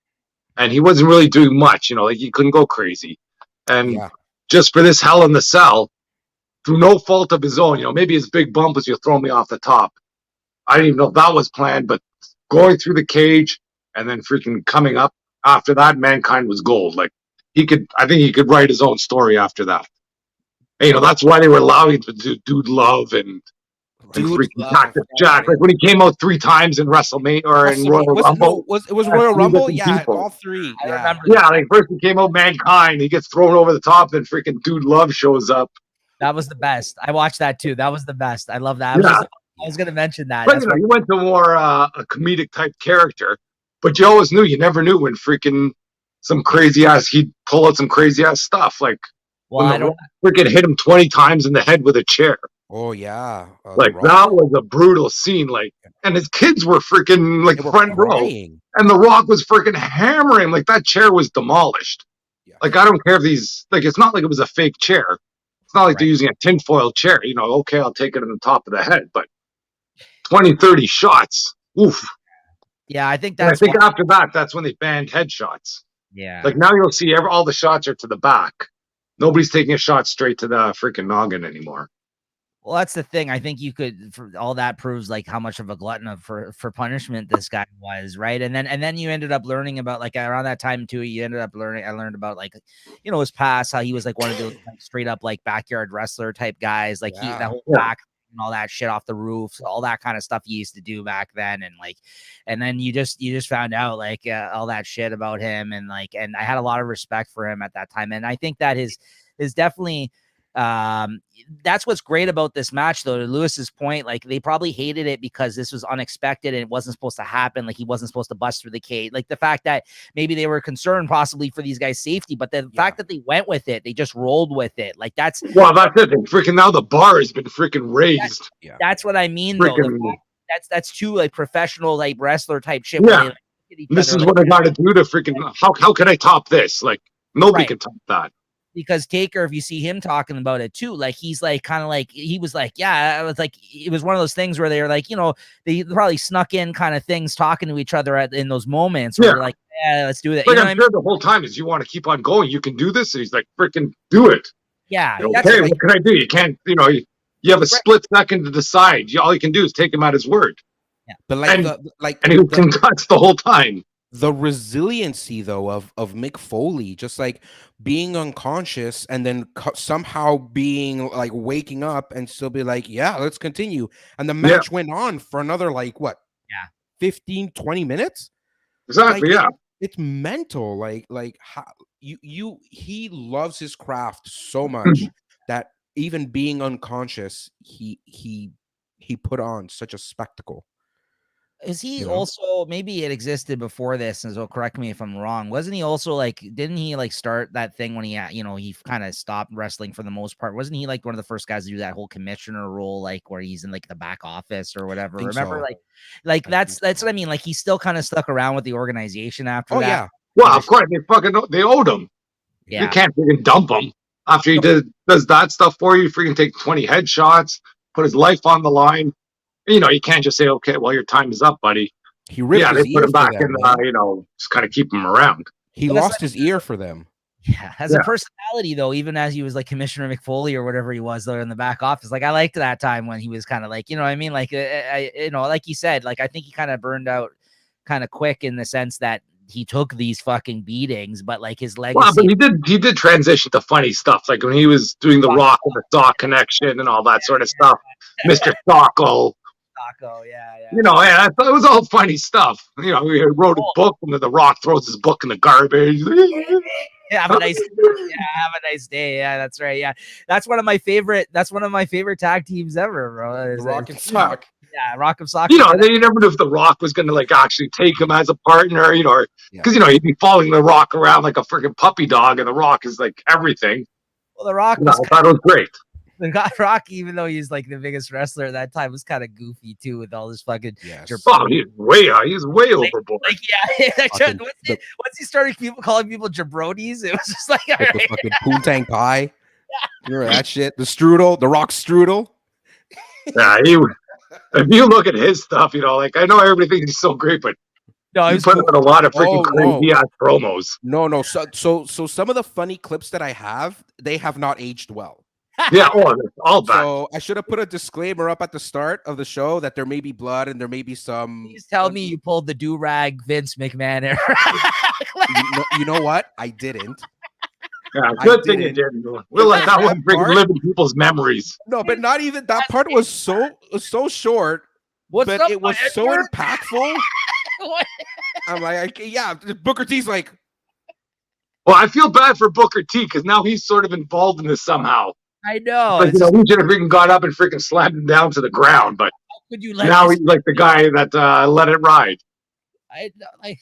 and he wasn't really doing much. Like he couldn't go crazy. And just for this Hell in the Cell, through no fault of his own, maybe his big bump was you throw me off the top. I didn't even know if that was planned, but going through the cage and then freaking coming up after that, Mankind was gold. Like I think he could write his own story after that. And, that's why they were allowing him to do Dude Love and freaking Cactus Jack. Like when he came out 3 times in WrestleMania or in Royal Rumble. It was Royal Rumble? Yeah, all 3. I remember. Yeah, like first he came out Mankind, he gets thrown over the top, then freaking Dude Love shows up. That was the best. I watched that too. That was the best. I love that. I was going to mention that. But, you went to more a comedic type character, but you always knew, you never knew when freaking some crazy ass, he'd pull out some crazy ass stuff. Like, I don't freaking hit him 20 times in the head with a chair. Oh, yeah. Like, that was a brutal scene. Like, and his kids were freaking like front row. And The Rock was freaking hammering. Like, that chair was demolished. Yeah. Like, I don't care if it's not like it was a fake chair. It's not like they're using a tinfoil chair. Okay, I'll take it on the top of the head, but 20, 30 shots. Oof. Yeah, I think after that, that's when they banned headshots. Yeah. Like now you'll see all the shots are to the back. Nobody's taking a shot straight to the freaking noggin anymore. Well, that's the thing. I think you could, all that proves like how much of a glutton for punishment this guy was, right? And then you ended up learning about, like, around that time too. I learned about, like, his past, how he was like one of those like straight up like backyard wrestler type guys, like that whole back and all that shit off the roof, all that kind of stuff he used to do back then, and then you just found out like all that shit about him, and I had a lot of respect for him at that time, and I think that his definitely. That's what's great about this match, though. To Lewis's point, like they probably hated it because this was unexpected and it wasn't supposed to happen. Like he wasn't supposed to bust through the cage. Like the fact that maybe they were concerned possibly for these guys' safety, but the fact that they went with it, they just rolled with it. Like that's it. Freaking now the bar has been freaking raised. That's what I mean, though. That's too like professional, like wrestler type shit. Yeah. This is what I got to do to freaking. How can I top this? Like nobody can top that. Because Taker, if you see him talking about it too, like he's like kind of like he was like, yeah, it was like it was one of those things where they were like, you know, they probably snuck in kind of things talking to each other in those moments where they're like, yeah, let's do that. Like I'm sure the whole time is you want to keep on going, you can do this, and he's like, freaking do it. Yeah. Okay, what can I do? You can't, you know, you have a split second to decide. All you can do is take him at his word. Yeah, but like and he was in touch the whole time. The resiliency though of Mick Foley, just like being unconscious and then somehow being like waking up and still be like, yeah, let's continue. And the match went on for another like what? 15, 20 minutes? Exactly. Like, it's mental. Like how he loves his craft so much that even being unconscious, he put on such a spectacle. Is he also, maybe it existed before this, and so correct me if I'm wrong. Wasn't he also like, didn't he like start that thing when he, you know, he kind of stopped wrestling for the most part? Wasn't he like one of the first guys to do that whole commissioner role, like where he's in like the back office or whatever? Remember, so. like that's what I mean. Like he still kind of stuck around with the organization after that. Yeah. Well, of course, they owed him. Yeah. You can't freaking dump him after he does that stuff for you. Freaking take 20 headshots, put his life on the line. You know, you can't just say, okay, well, your time is up, buddy. He ripped his they put ear him back them, in, you know, just kind of keep him around. He lost his ear for them. Yeah, as a personality, though, even as he was like Commissioner McFoley or whatever he was there in the back office, like I liked that time when he was kind of like, you know what I mean? Like, you know, like you said, like I think he kind of burned out kind of quick in the sense that he took these fucking beatings, but like his legacy. Well, but he did transition to funny stuff, like when he was doing the Rock and the Sock connection and all that sort of stuff. Mr. Socko. You know, I thought it was all funny stuff. You know, he wrote a book, and then the Rock throws his book in the garbage. Have a nice day. Yeah, that's right. Yeah, that's one of my favorite. That's one of my favorite tag teams ever, bro. Rock and Sock. Yeah, Rock and Sock. You know, you never knew if the Rock was going to like actually take him as a partner. You know, because you know he'd be following the Rock around like a freaking puppy dog, and the Rock is like everything. Well, the Rock I thought it was great. The Rock, even though he's like the biggest wrestler at that time, was kind of goofy too with all this fucking. Oh, he's way overboard. Like once he started calling people jabronis, it was just like the fucking poontang pie. You remember that shit? The strudel, the Rock strudel. Yeah, if you look at his stuff, you know, like I know everybody thinks he's so great, but he put out a lot of freaking crazy ass promos. No. So some of the funny clips that I have, they have not aged well. Yeah, all bad. So I should have put a disclaimer up at the start of the show that there may be blood and there may be some. Please tell me you pulled the do-rag Vince McMahon era. You know what? I didn't. Yeah, good thing you didn't. We'll let that one live in people's memories. No, but not even that part was so short. But it was so impactful. I'm like, yeah, Booker T's like. Well, I feel bad for Booker T because now he's sort of involved in this somehow. I know. Like, you know, he should have freaking got up and freaking slammed him down to the ground, but now he's like the guy that let it ride. I know, like,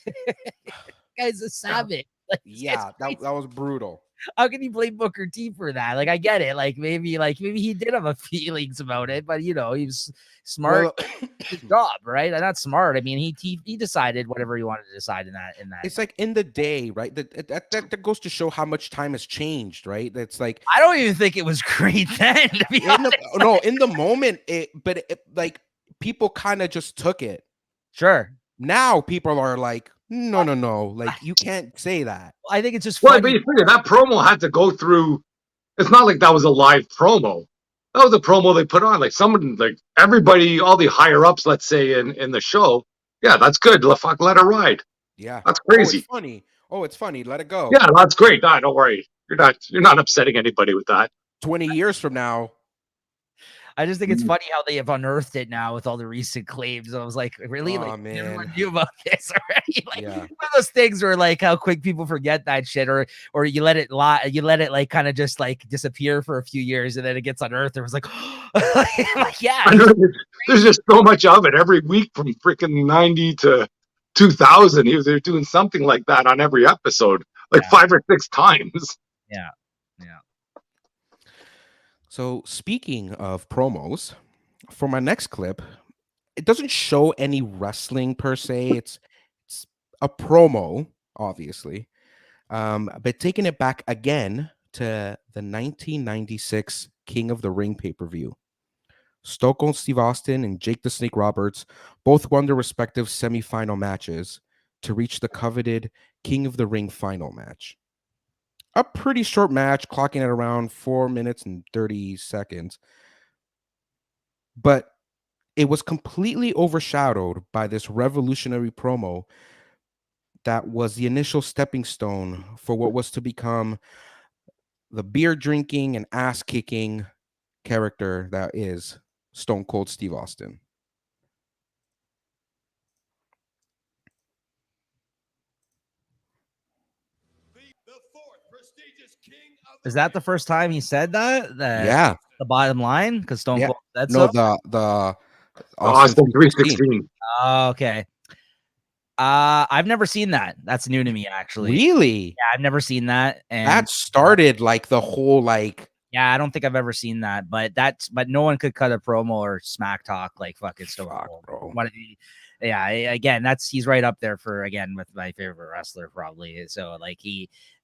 guy's a savage. Like, yeah, that was brutal. How can you blame Booker T for that? Like, I get it. Like maybe he did have a feelings about it, but you know, he was smart. His job, right? Not smart. I mean, he decided whatever he wanted to decide in that. It's like in the day, right? That goes to show how much time has changed, right? That's like I don't even think it was great then. To be honest. In the moment, like people kind of just took it. Sure. Now people are like, no, like you can't say that. I think it's just funny. But you figure that promo had to go through. It's not like that was a live promo. That was a promo they put on. Like someone, like everybody, all the higher ups, let's say in the show. Yeah, that's good. Let it ride. Yeah, that's crazy. It's funny. It's funny. Let it go. Yeah, that's great. No, don't worry. You're not upsetting anybody with that. 20 years from now. I just think it's funny how they have unearthed it now with all the recent claims. I was like, really? Oh, Like, everyone man. knew about this already? Like, Yeah. one of those things where like how quick people forget that shit, or you let it lie, you let it like kind of just like disappear for a few years, and then it gets unearthed. It was like, like yeah, I know there's just so much of it every week from freaking 90 to 2000. They're doing something like that on every episode, like Yeah. 5 or 6 times. yeah, yeah. So speaking of promos, for my next clip, it doesn't show any wrestling per se. It's a promo, obviously. But taking it back again to the 1996 King of the Ring pay-per-view. Stone Cold Steve Austin and Jake the Snake Roberts both won their respective semifinal matches to reach the coveted King of the Ring final match. A pretty short match, clocking at around 4 minutes and 30 seconds. But it was completely overshadowed by this revolutionary promo that was the initial stepping stone for what was to become the beer drinking and ass kicking character that is Stone Cold Steve Austin. Is that the first time he said that? Yeah. The bottom line, because Stone Yeah. Cold said No, so. the Austin 316. 316. Oh, okay. I've never seen that. That's new to me, actually. Really? Yeah, I've never seen that. And That started like the whole like yeah, I don't think I've ever seen that. But no one could cut a promo or smack talk like fucking Stone Cold. bro. Yeah, again, he's right up there for with my favorite wrestler probably. So like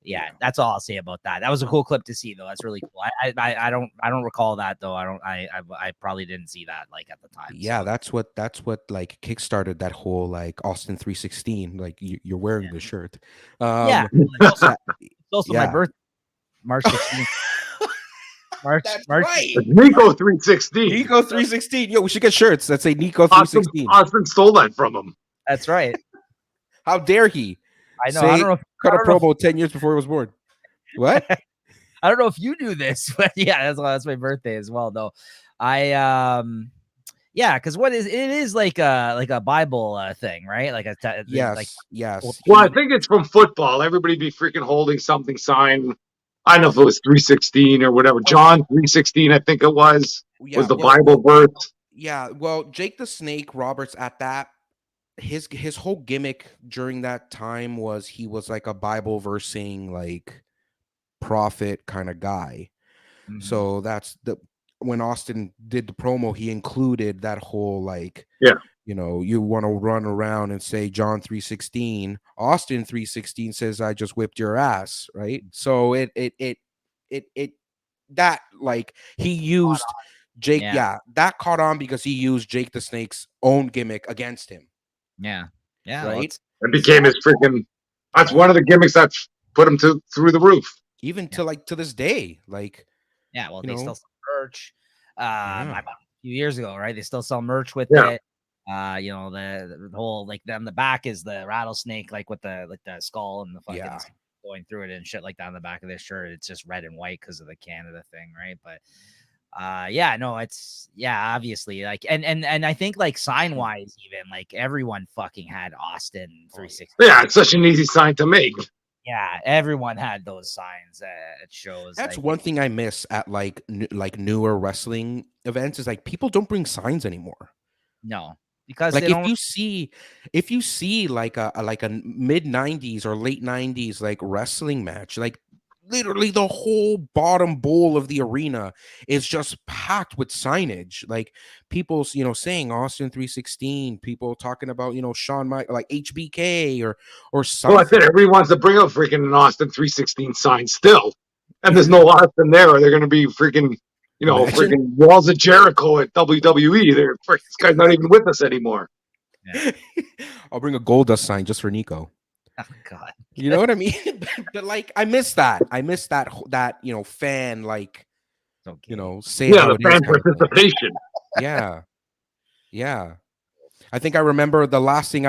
yeah, that's all I'll say about that. That was a cool clip to see though. That's really cool. I don't recall that though. I probably didn't see that like at the time. Yeah, so. that's what like kickstarted that whole like Austin 316. Like you're wearing the shirt. Yeah, it's also my yeah. birthday, March 16th. March. Right. Nico 316. Nico 316. Yo, we should get shirts that say Nico Austin, 316. Austin stole that from him. That's right. How dare he? I know. I don't know. Cut a promo 10 years before he was born. What? I don't know if you knew this, but yeah, that's my birthday as well, though. Yeah, because it is like a Bible thing, right? Like Yes. Well, I think it's from football. Everybody be freaking holding something signed. I don't know if it was 316 or whatever. John 316, I think it was the Bible verse. Yeah, well, Jake the Snake Roberts at that his whole gimmick during that time was he was like a Bible versing like prophet kind of guy. Mhm. So that's when Austin did the promo, he included that whole like, you know, you want to run around and say John 316, Austin 316 says I just whipped your ass, right? So it that like he used Jake, that caught on because he used Jake the Snake's own gimmick against him. Yeah, right. It became his freaking. That's one of the gimmicks that put him through the roof. Even to this day, like. Yeah, well, they still sell merch. I bought it a few years ago, right? They still sell merch with it. You know, the whole like on the back is the rattlesnake, like with the skull and the fucking going through it and shit like that on the back of this shirt. It's just red and white because of the Canada thing, right? But it's obviously like and I think like sign wise, even like everyone fucking had Austin 360. Yeah, it's such an easy sign to make. Yeah, everyone had those signs at shows. That's like, one thing I miss at like newer wrestling events is like people don't bring signs anymore. No, because like if you see like a mid 90s or late 90s like wrestling match, like literally the whole bottom bowl of the arena is just packed with signage, like people, you know, saying Austin 316, people talking about, you know, Shawn Michaels, like HBK or something. Well, I said everybody wants to bring up freaking an Austin 316 sign still, and there's no Austin there, or they're going to be freaking, you know, freaking walls of Jericho at WWE. This guy's not even with us anymore. Yeah. I'll bring a Goldust sign just for Nico. Oh God, you know what I mean? but like, I miss that, you know, fan, like, you know, say the fan participation. Yeah. I think I remember the last sign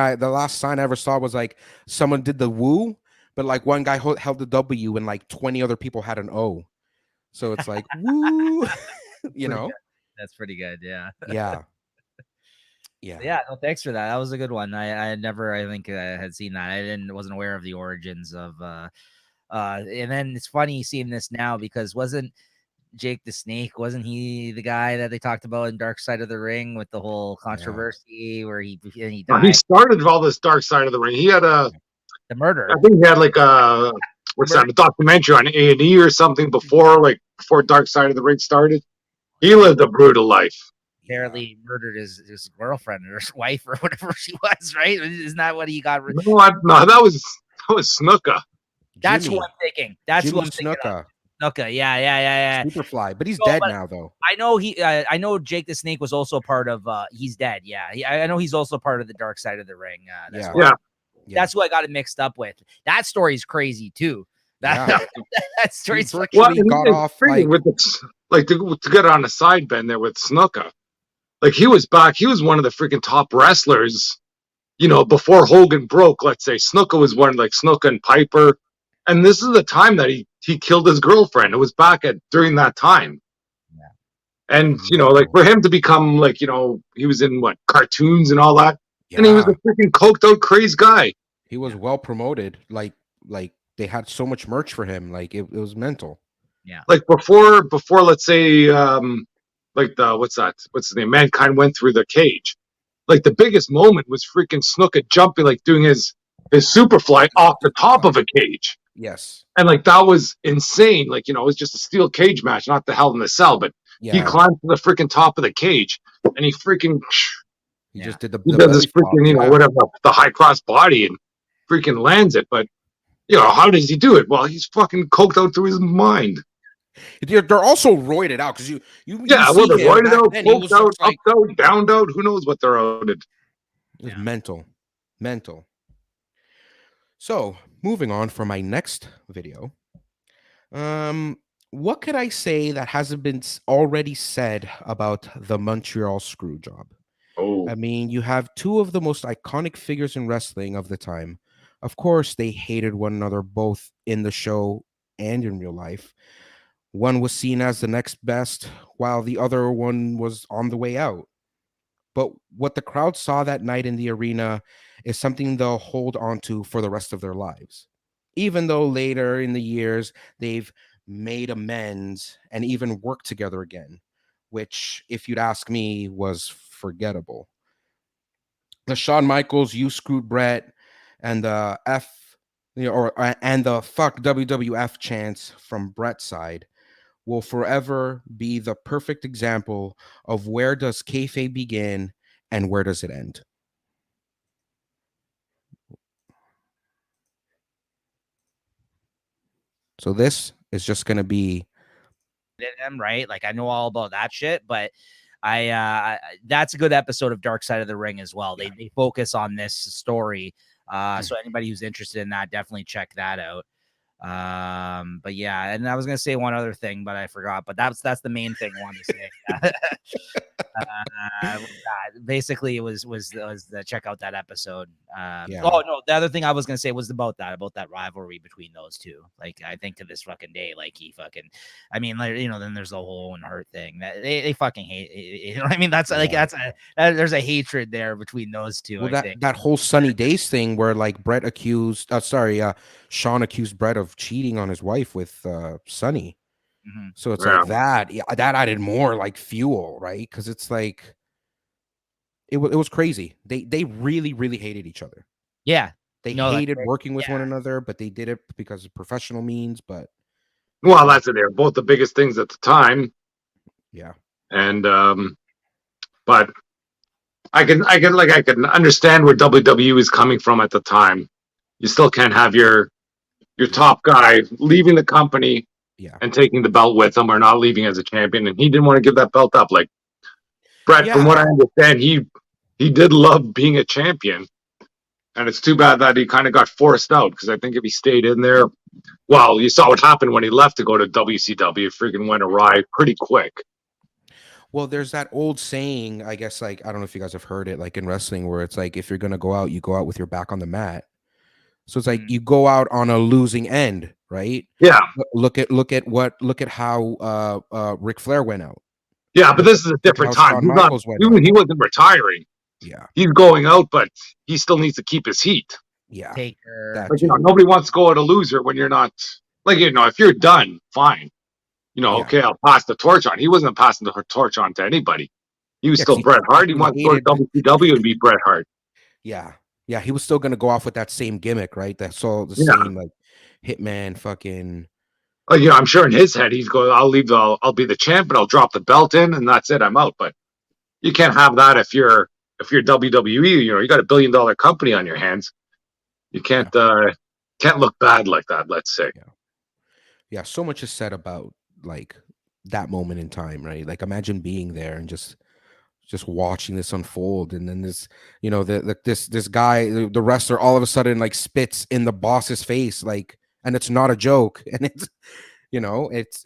I ever saw was like someone did the woo, but like one guy held the W and like 20 other people had an O. So it's like woo, you know. That's pretty good. Yeah. Yeah. Yeah. Yeah. No, thanks for that. That was a good one. I had never, I think, had seen that. Wasn't aware of the origins of, and then it's funny seeing this now because wasn't Jake the Snake, wasn't he the guy that they talked about in Dark Side of the Ring with the whole controversy where he He died? started all this Dark Side of the Ring. He had The murder. I think he had like a a documentary on A&E or something before Dark Side of the Ring started. He lived a brutal life. Apparently murdered his girlfriend or his wife or whatever she was, right? Isn't that what he got? No, that was Snuka. That's who Jimmy. I'm thinking. That's who Jimmy I'm thinking of. Snuka. Snuka. Yeah. Superfly. But he's No, dead but now, though. I know Jake the Snake was also part of. He's dead. Yeah, I know he's also part of the Dark Side of the Ring. That's who I got it mixed up with. That story's crazy too. That story's virtually got off with to get on a side bend there with Snuka. Like he was one of the freaking top wrestlers, before Hogan broke. Let's say Snuka was one, like Snuka and Piper, and this is the time that he killed his girlfriend. It was during that time. And, like for him to become he was in cartoons and all that. Yeah. And he was a freaking coked out, crazy guy. He was well promoted. Like they had so much merch for him. Like it was mental. Yeah. Like before, let's say, what's his name? Mankind went through the cage. Like the biggest moment was freaking Snuka jumping, like doing his superfly off the top of a cage. Yes. And like, that was insane. Like, it was just a steel cage match, not the Hell in the Cell, but he climbed to the freaking top of the cage and he freaking, he just did he does this freaking, whatever, the high cross body and freaking lands it. But, how does he do it? Well, he's fucking coked out through his mind. They're also roided out because you they're roided out, coked out, up out, downed out. Who knows what they're outed? It was mental. So moving on for my next video, what could I say that hasn't been already said about the Montreal Screwjob? Oh, I mean, you have two of the most iconic figures in wrestling of the time. Of course, they hated one another both in the show and in real life. One was seen as the next best, while the other one was on the way out. But what the crowd saw that night in the arena is something they'll hold on to for the rest of their lives. Even though later in the years, they've made amends and even worked together again, which, if you'd ask me, was forgettable. The Shawn Michaels, "You screwed Brett," and the and the "fuck WWF" chants from Brett's side will forever be the perfect example of where does kayfabe begin and where does it end. So this is just going to be him, right? Like I know all about that shit, but that's a good episode of Dark Side of the Ring as well. Yeah. They focus on this story. So anybody who's interested in that, definitely check that out. But yeah, and I was gonna say one other thing, but I forgot. But that's the main thing I wanted to say. Basically, it was the check out that episode. Oh no, the other thing I was gonna say was about that rivalry between those two. Like I think to this fucking day, like he fucking, I mean, like then there's the whole Owen Hart thing that they fucking hate. You know what I mean? That's like there's a hatred there between those two. Well, that whole Sunny Days thing where like Shawn accused Brett of cheating on his wife with Sunny. Mm-hmm. So it's like that added more like fuel, right? Because it's like it was crazy. They really, really hated each other. Yeah. They hated working with one another, but they did it because of professional means. But that's it. They're both the biggest things at the time. Yeah. And but I can understand where WWE is coming from at the time. You still can't have your top guy leaving the company and taking the belt with him, or not leaving as a champion. And he didn't want to give that belt up. Like Brett, from what I understand, he did love being a champion. And it's too bad that he kind of got forced out, because I think if he stayed in there, well, you saw what happened when he left to go to WCW. It freaking went awry pretty quick. Well, there's that old saying, I guess, like, I don't know if you guys have heard it, like in wrestling, where it's like, if you're going to go out, you go out with your back on the mat. So it's like you go out on a losing end, right? Yeah. Look at how Ric Flair went out. Yeah, but this is a Look at how different time. Shawn He's not. Michaels went out. He wasn't retiring. Yeah, He's going out, but he still needs to keep his heat. yeah, Taker. that Like, too. nobody wants to go out a loser when you're not. Like, if you're done, fine. Yeah. Okay, I'll pass the torch on. He wasn't passing the torch on to anybody. He was Yeah, 'cause still Bret Hart. He fucking wanted to go to hated. WCW and beat Bret Hart. Yeah, yeah, he was still gonna go off with that same gimmick, right? That's all the Yeah. same, like Hitman, fucking. Like, I'm sure in his head he's going, I'll be the champ, but I'll drop the belt in, and that's it. I'm out. But you can't have that if you're WWE. You got $1 billion company on your hands. You can't look bad like that. Let's say. Yeah, so much is said about like that moment in time, right? Like imagine being there and just watching this unfold, and then this, this guy, the wrestler, all of a sudden like spits in the boss's face, like, and it's not a joke, and it's,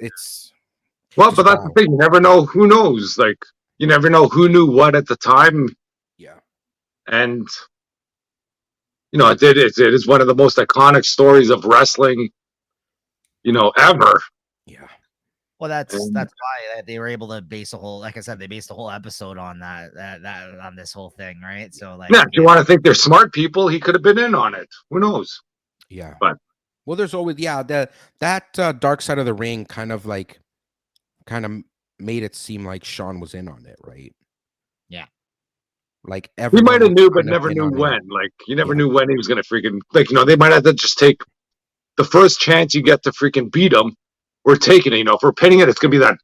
it's Well, just but that's the wow. thing. You never know. Who knows? Like, you never know who knew what at the time, Yeah, and it is one of the most iconic stories of wrestling, ever. yeah, Well, that's And why they were able to base a whole, like I said, they based a whole episode on that on this whole thing, right? So like, yeah, if you want to think they're smart people, he could have been in on it. Who knows? yeah. But Well, there's always, that dark side of the ring kind of made it seem like Sean was in on it, right? Yeah. Like he everyone might have was knew, but kind of never in knew on it. when. Like, you never Yeah. knew when he was going to freaking, like, they might have to just take the first chance you get to freaking beat him. We're taking it. If we're pinning it, it's going to be that.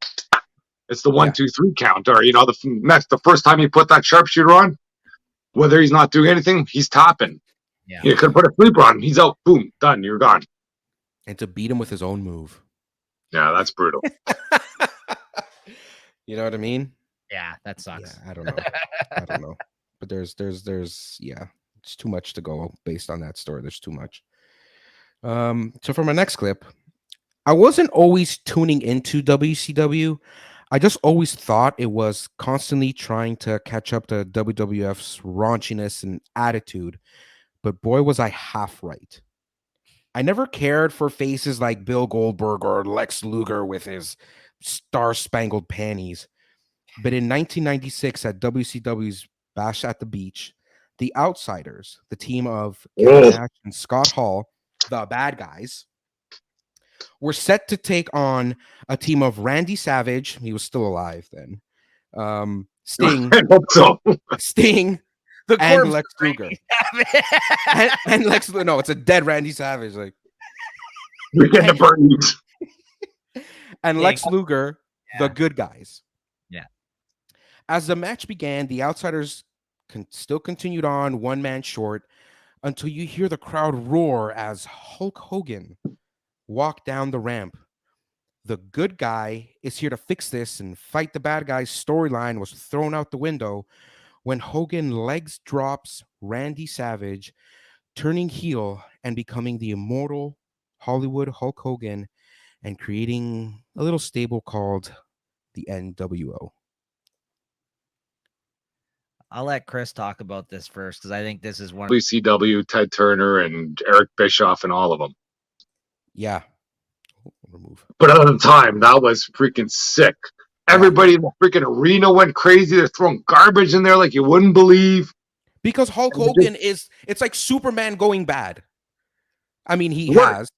It's the 1, 2, 3 count, or the first time you put that sharpshooter on, whether he's not doing anything, he's tapping. Yeah. You could put a sleeper on him. He's out. Boom, done. You're gone. And to beat him with his own move. Yeah, that's brutal. You know what I mean? Yeah, that sucks. Yeah, I don't know. But there's it's too much to go based on that story. There's too much. So for my next clip, I wasn't always tuning into WCW. I just always thought it was constantly trying to catch up to WWF's raunchiness and attitude. But boy, was I half right. I never cared for faces like Bill Goldberg or Lex Luger with his star-spangled panties. But in 1996 at WCW's Bash at the Beach, the Outsiders, the team of Kevin Nash and Scott Hall, the bad guys, were set to take on a team of Randy Savage. He was still alive then. Sting, I hope so. Sting, The and corpse Lex of Randy Luger. Savage. and Lex, no, it's a dead Randy Savage. Like, You're getting the birdies. and Yeah, Lex Luger, the yeah. good guys. Yeah. As the match began, the Outsiders still continued on, one man short, until you hear the crowd roar as Hulk Hogan walked down the ramp. The good guy is here to fix this and fight the bad guy's storyline was thrown out the window when Hogan legs drops Randy Savage, turning heel and becoming the immortal Hollywood Hulk Hogan and creating a little stable called the NWO. I'll let Chris talk about this first because I think this is one. WCW, Ted Turner, and Eric Bischoff, and all of them. Yeah. Remove. But at the time, that was freaking sick. Everybody in the freaking arena went crazy. They're throwing garbage in there like you wouldn't believe. Because Hulk Hogan it's like Superman going bad. I mean, he has.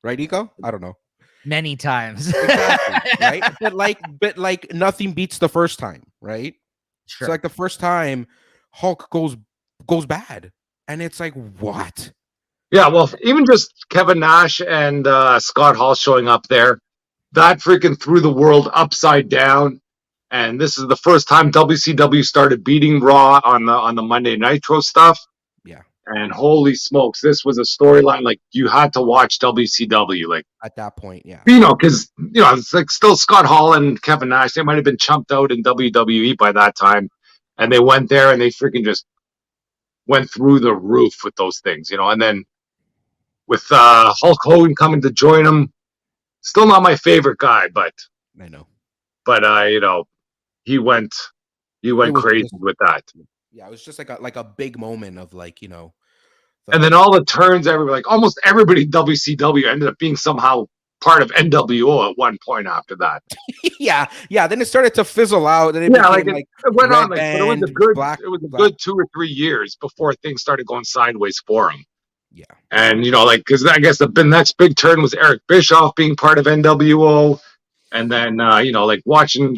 Right, Nico? I don't know. Many times. Exactly, right? But like nothing beats the first time, right? Sure. So like the first time Hulk goes bad. And it's like, what? Yeah, well, even just Kevin Nash and Scott Hall showing up there, that freaking threw the world upside down. And this is the first time WCW started beating Raw on the Monday Nitro stuff. Yeah. And holy smokes, this was a storyline like you had to watch WCW. Like At that point, yeah. because it's like still Scott Hall and Kevin Nash. They might have been chumped out in WWE by that time, and they went there and they freaking just went through the roof with those things, And then with Hulk Hogan coming to join them, still not my favorite guy, but I know. But he went crazy with that. Yeah, it was just like a big moment of like, and then all the turns, almost everybody WCW ended up being somehow part of NWO at one point after that. Yeah, yeah. Then it started to fizzle out, and it Yeah, like became like it went on red like, but it was a band, good, black, it was a black. good 2 or 3 years before things started going sideways for him. Yeah, And like, because I guess the next big turn was Eric Bischoff being part of NWO, and then like watching.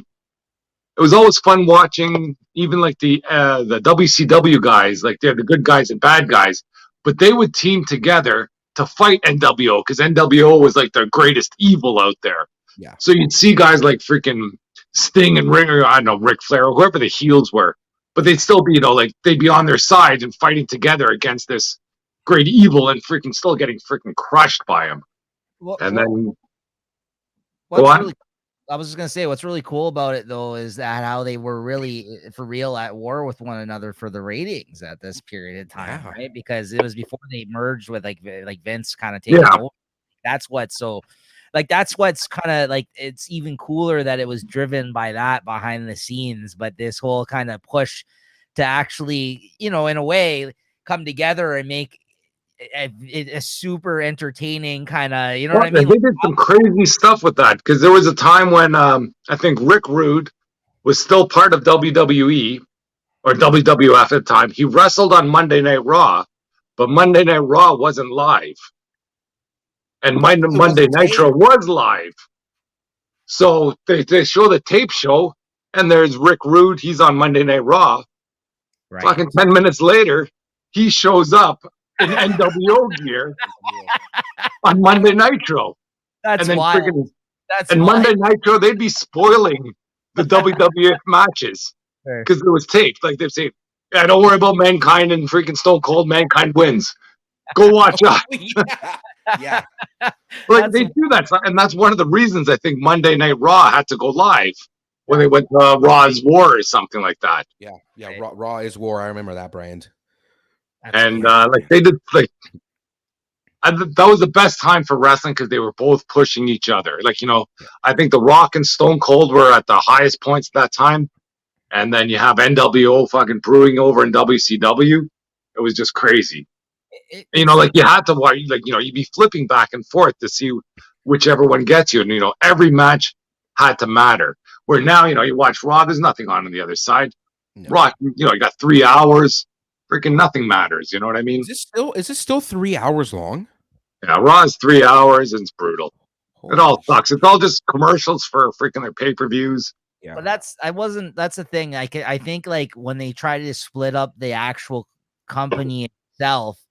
It was always fun watching even like the WCW guys, like they're the good guys and bad guys, but they would team together to fight NWO because NWO was like their greatest evil out there. yeah, So you'd see guys like freaking Sting and Ringer, I don't know, Ric Flair, or whoever the heels were, but they'd still be, like they'd be on their side and fighting together against this great evil and freaking still getting freaking crushed by him. And then go what's on. really I was just gonna say what's really cool about it though is that how they were really for real at war with one another for the ratings at this period of time, Yeah. right? Because it was before they merged with like Vince kind of taking over. That's what's kind of like it's even cooler that it was driven by that behind the scenes, but this whole kind of push to actually, in a way, come together and make a super entertaining kind of, what I mean? They did some crazy stuff with that because there was a time when I think Rick Rude was still part of WWE or WWF at the time. He wrestled on Monday Night Raw, but Monday Night Raw wasn't live. And Monday Nitro was live. So they show the tape show, and there's Rick Rude. He's on Monday Night Raw. Right. Fucking 10 minutes later, he shows up in NWO gear on Monday Nitro. That's and then wild. And Monday Nitro, they'd be spoiling the WWF matches because it was taped. Like they'd say, "Yeah, don't worry about Mankind and freaking Stone Cold. Mankind wins. Go watch us." Yeah. Like they do that, and that's one of the reasons I think Monday Night Raw had to go live when they went to Raw's War or something like that. Yeah, yeah. Raw is War. I remember that brand. And like they did, like that was the best time for wrestling because they were both pushing each other. Like I think The Rock and Stone Cold were at the highest points at that time, and then you have NWO fucking brewing over in WCW. It was just crazy. Like you had to watch, like you'd be flipping back and forth to see whichever one gets you, and every match had to matter. Where now you watch Raw, there's nothing on the other side. No. Raw, you got 3 hours, freaking nothing matters. You know what I mean? Is this still 3 hours long? Yeah, Raw is 3 hours and it's brutal. Holy it all sucks. It's all just commercials for freaking their pay-per-views. Yeah. But that's the thing. I think like when they try to split up the actual company itself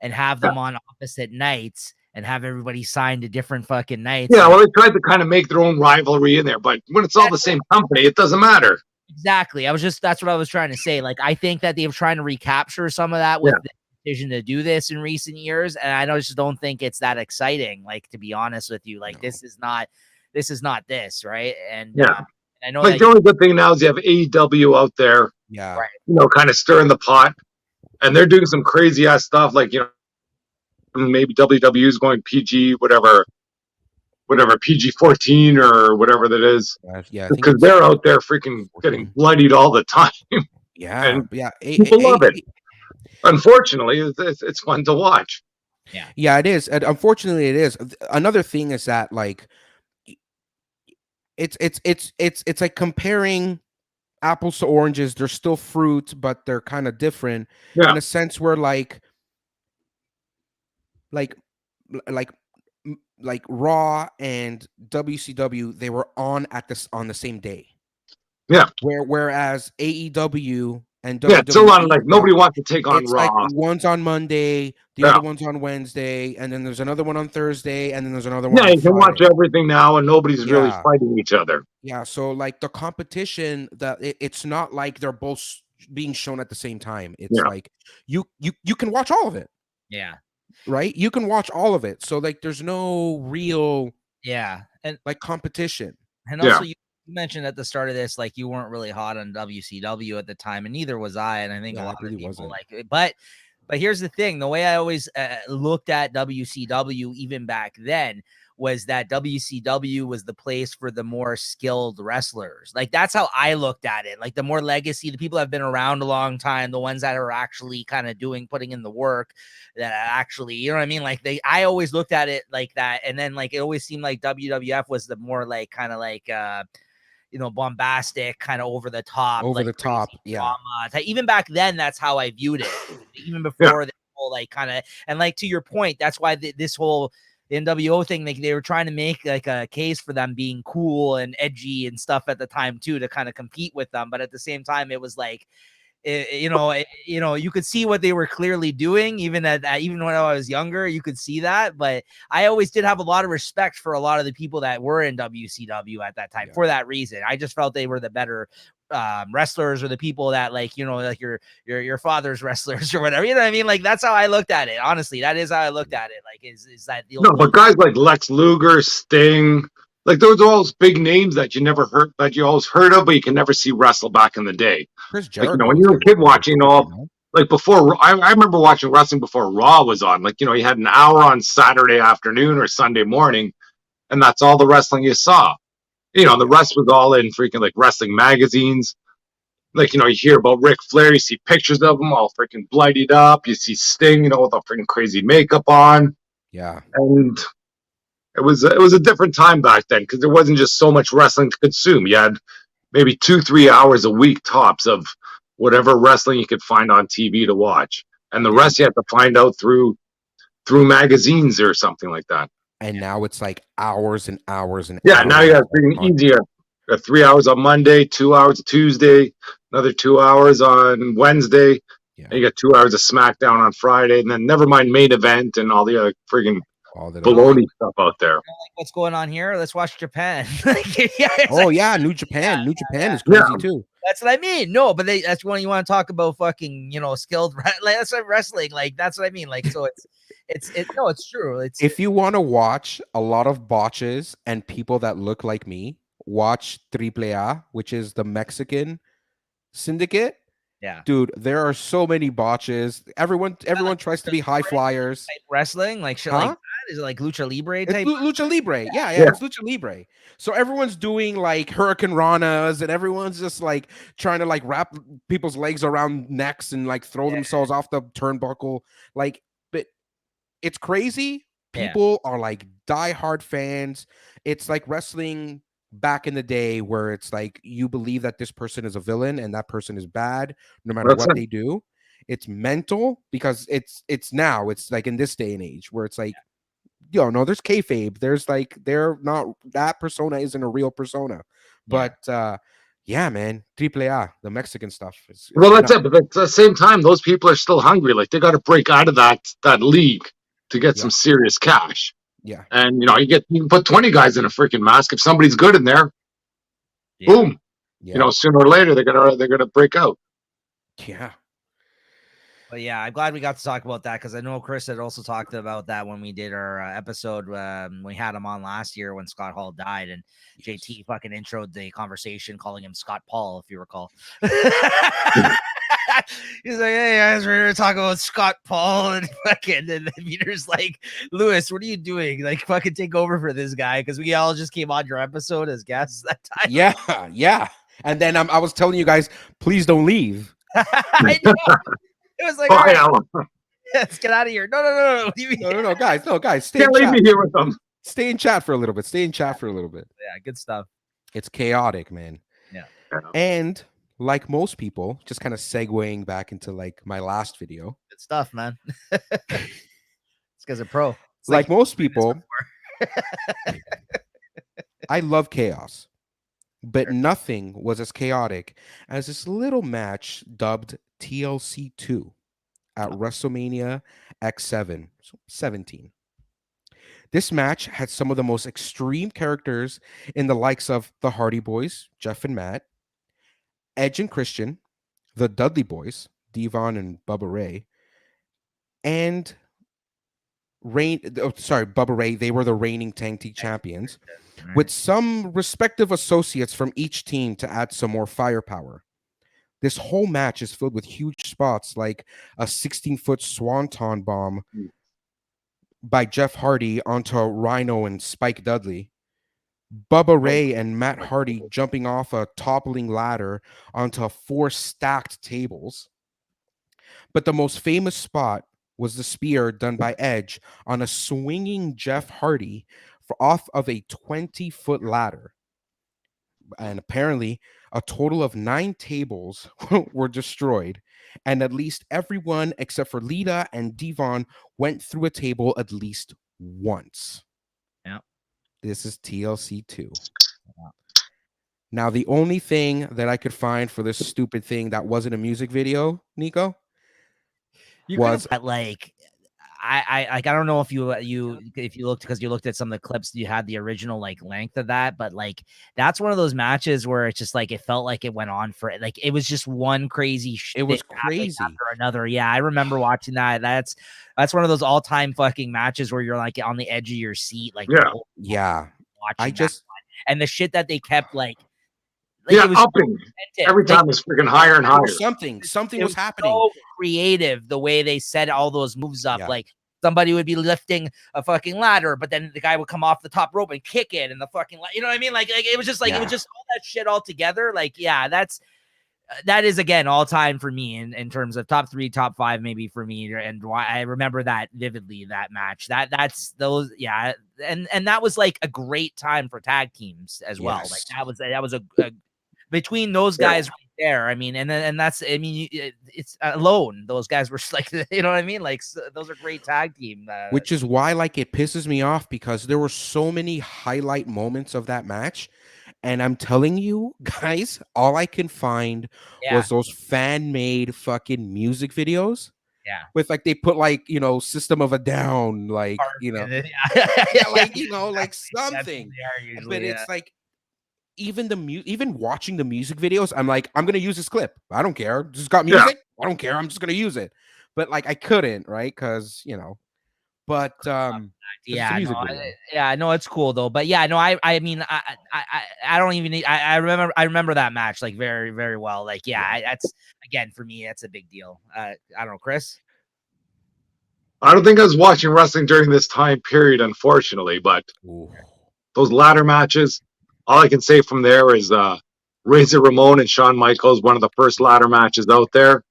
and have them on opposite nights and have everybody signed to different fucking nights. Yeah, well, they tried to kind of make their own rivalry in there, but when it's all the same company, it doesn't matter. Exactly. That's what I was trying to say. Like, I think that they were trying to recapture some of that with the decision to do this in recent years. And I just don't think it's that exciting. Like, to be honest with you, like this is not this, right? And I know like the only good thing now is you have AEW out there. Yeah. Right. Kind of stirring the pot. And they're doing some crazy ass stuff, like maybe WWE is going PG, whatever PG-14 or whatever that is. Yeah, because they're out there freaking getting bloodied all the time. Yeah, and yeah, people love it. Unfortunately, it's fun to watch. Yeah, it is. And unfortunately, it is. Another thing is that like it's like comparing apples to oranges. They're still fruit, but they're kind of different in a sense where like Raw and WCW, they were on the same day. Yeah. Whereas AEW and WWE, it's still on, like nobody wants to take on Raw. Like one's on Monday, the other one's on Wednesday, and then there's another one on Thursday, and then there's another one. Yeah, you can watch everything now, and nobody's really fighting each other. Yeah, so like the competition, it's not like they're both being shown at the same time. It's like you can watch all of it. Yeah. Right? You can watch all of it. So like there's no real and like competition. And also you mentioned at the start of this, like you weren't really hot on WCW at the time, and neither was I. And I think a lot of people like it. But here's the thing: the way I always looked at WCW, even back then, was that WCW was the place for the more skilled wrestlers. Like that's how I looked at it. Like the more legacy, the people that have been around a long time, the ones that are actually kind of putting in the work, that actually, you know what I mean? Like I always looked at it like that. And then like it always seemed like WWF was the more like kind of like bombastic, kind of over the top, Over like the crazy top, yeah. drama. Even back then, that's how I viewed it. Even Yeah. before the whole like kind of, and like to your point, that's why this whole NWO thing, like they were trying to make like a case for them being cool and edgy and stuff at the time too, to kind of compete with them. But at the same time, it was like, you could see what they were clearly doing, even even when I was younger, you could see that. But I always did have a lot of respect for a lot of the people that were in WCW at that time for that reason. I just felt they were the better wrestlers, or the people that like like your father's wrestlers or whatever. You know what I mean? Like that's how I looked at it. Honestly, that is how I looked at it. Like is that the No, but guys like Lex Luger, Sting, like those are all those big names that you never heard, that you always heard of, but you can never see wrestle back in the day. Chris Like, Jericho. when you were a kid watching all, like before, I remember watching wrestling before Raw was on. Like, you had an hour on Saturday afternoon or Sunday morning, and that's all the wrestling you saw. The rest was all in freaking like wrestling magazines. Like, you hear about Ric Flair, you see pictures of him all freaking bloodied up. You see Sting, with all freaking crazy makeup on. Yeah. And it was a different time back then, because there wasn't just so much wrestling to consume. You had maybe 2-3 hours a week tops of whatever wrestling you could find on TV to watch, and the rest you had to find out through magazines or something like that. And now it's like hours and hours and Yeah, hours. now you have freaking easier. 3 hours on Monday, 2 hours Tuesday, another 2 hours on Wednesday. Yeah. And you got 2 hours of SmackDown on Friday, and then never mind main event and all the other friggin' baloney stuff out there. Like what's going on here? Let's watch Japan. New Japan. New Japan is crazy too. That's what I mean. No, but that's when you want to talk about fucking, skilled, like that's what wrestling. Like that's what I mean. Like, so it's true. If you want to watch a lot of botches and people that look like me, watch AAA, which is the Mexican syndicate. Yeah, dude, there are so many botches. Everyone tries to be high flyers. Wrestling, like shit, like that? Is it like lucha libre type? It's lucha libre. Yeah, it's lucha libre. So everyone's doing like hurricane ranas, and everyone's just like trying to like wrap people's legs around necks and like throw themselves off the turnbuckle. Like, but it's crazy. People are like diehard fans. It's like wrestling back in the day, where it's like you believe that this person is a villain and that person is bad no matter what they do. It's mental, because it's now, it's like in this day and age where it's like, no, there's kayfabe. There's like, they're not, that persona isn't a real persona. But yeah, man, AAA, the Mexican stuff is well, that's it. But at the same time, those people are still hungry. Like, they got to break out of that league to get some serious cash. Yeah. And you can put 20 guys in a freaking mask. If somebody's good in there, boom. Sooner or later they're gonna break out. Yeah. But yeah, I'm glad we got to talk about that, because I know Chris had also talked about that when we did our episode. We had him on last year when Scott Hall died, and JT fucking introed the conversation calling him Scott Paul, if you recall. He's like, "Hey guys, we're gonna talk about Scott Paul," and fucking, and Peter's like, "Lewis, what are you doing? Like, fucking take over for this guy," because we all just came on your episode as guests that time. Yeah. And then I was telling you guys, please don't leave. I know. It was like, all right, let's get out of here. No. What do you mean? No, guys, stay. Can't leave me here with them. Stay in chat for a little bit. Yeah, good stuff. It's chaotic, man. Yeah. And like most people, just kind of segueing back into like my last video. Good stuff, man. This guy's a pro. It's like most people, I love chaos, but nothing was as chaotic as this little match dubbed TLC 2 at WrestleMania X7 17. This match had some of the most extreme characters in the likes of the Hardy Boys, Jeff and Matt, Edge and Christian, the Dudley Boys, Devon and Bubba Ray, and Bubba Ray. They were the reigning tag team champions, with some respective associates from each team to add some more firepower. This whole match is filled with huge spots like a 16-foot swanton bomb by Jeff Hardy onto Rhino and Spike Dudley. Bubba Oh, Ray and Matt Hardy jumping off a toppling ladder onto 4 stacked tables. But the most famous spot was the spear done by Edge on a swinging Jeff Hardy off of a 20-foot ladder. And apparently, a total of 9 tables were destroyed, and at least everyone except for Lita and Devon went through a table at least once. Yeah. This is TLC 2. Now, the only thing that I could find for this stupid thing that wasn't a music video, Nico, You could have was like I like I don't know if you looked because you looked at some of the clips you had the original like length of that, but like that's one of those matches where it's just like it felt like it went on for like it was just one crazy it was thing happening crazy. after another. Yeah, I remember watching that. That's one of those all-time fucking matches where you're like on the edge of your seat, like the yeah, whole Yeah. watching I that just one. And the shit that they kept like yeah, it was so upping inventive. every Like time it's freaking higher and there was higher. something it was was happening. so creative the way they set all those moves up. Yeah. Like somebody would be lifting a fucking ladder, but then the guy would come off the top rope and kick it, and the fucking you know what I mean? Like it was just like it was Yeah. just all that shit all together. Like yeah, that is again all time for me in terms of top 3, top 5 maybe for me, and why I remember that vividly. That match that's those yeah, and that was like a great time for tag teams as well. Like Yes. that was a between those Yeah. guys right there. I mean, and that's I mean it's alone those guys were just like you know what I mean. Like those are great tag team. Which is why like it pisses me off because there were so many highlight moments of that match. And I'm telling you, guys, all I can find yeah was those fan-made fucking music videos yeah. with like they put like, System of a Down, like, Yeah. yeah, like, like That's what something. they are But usually. Yeah. it's like even watching the music videos, I'm like, I'm gonna use this clip. I don't care. Just got Yeah, music. I don't care. I'm just gonna use it. But like I couldn't, right? Because but 'cause it's a Yeah, no, music video. yeah, no, it's cool though. But yeah, no, I mean, I don't even need. I remember that match like very, very well. Like, yeah, that's again for me, that's a big deal. I don't know, Chris. I don't think I was watching wrestling during this time period, unfortunately, but Ooh. those ladder matches, all I can say from there is Razor Ramon and Shawn Michaels, one of the first ladder matches out there.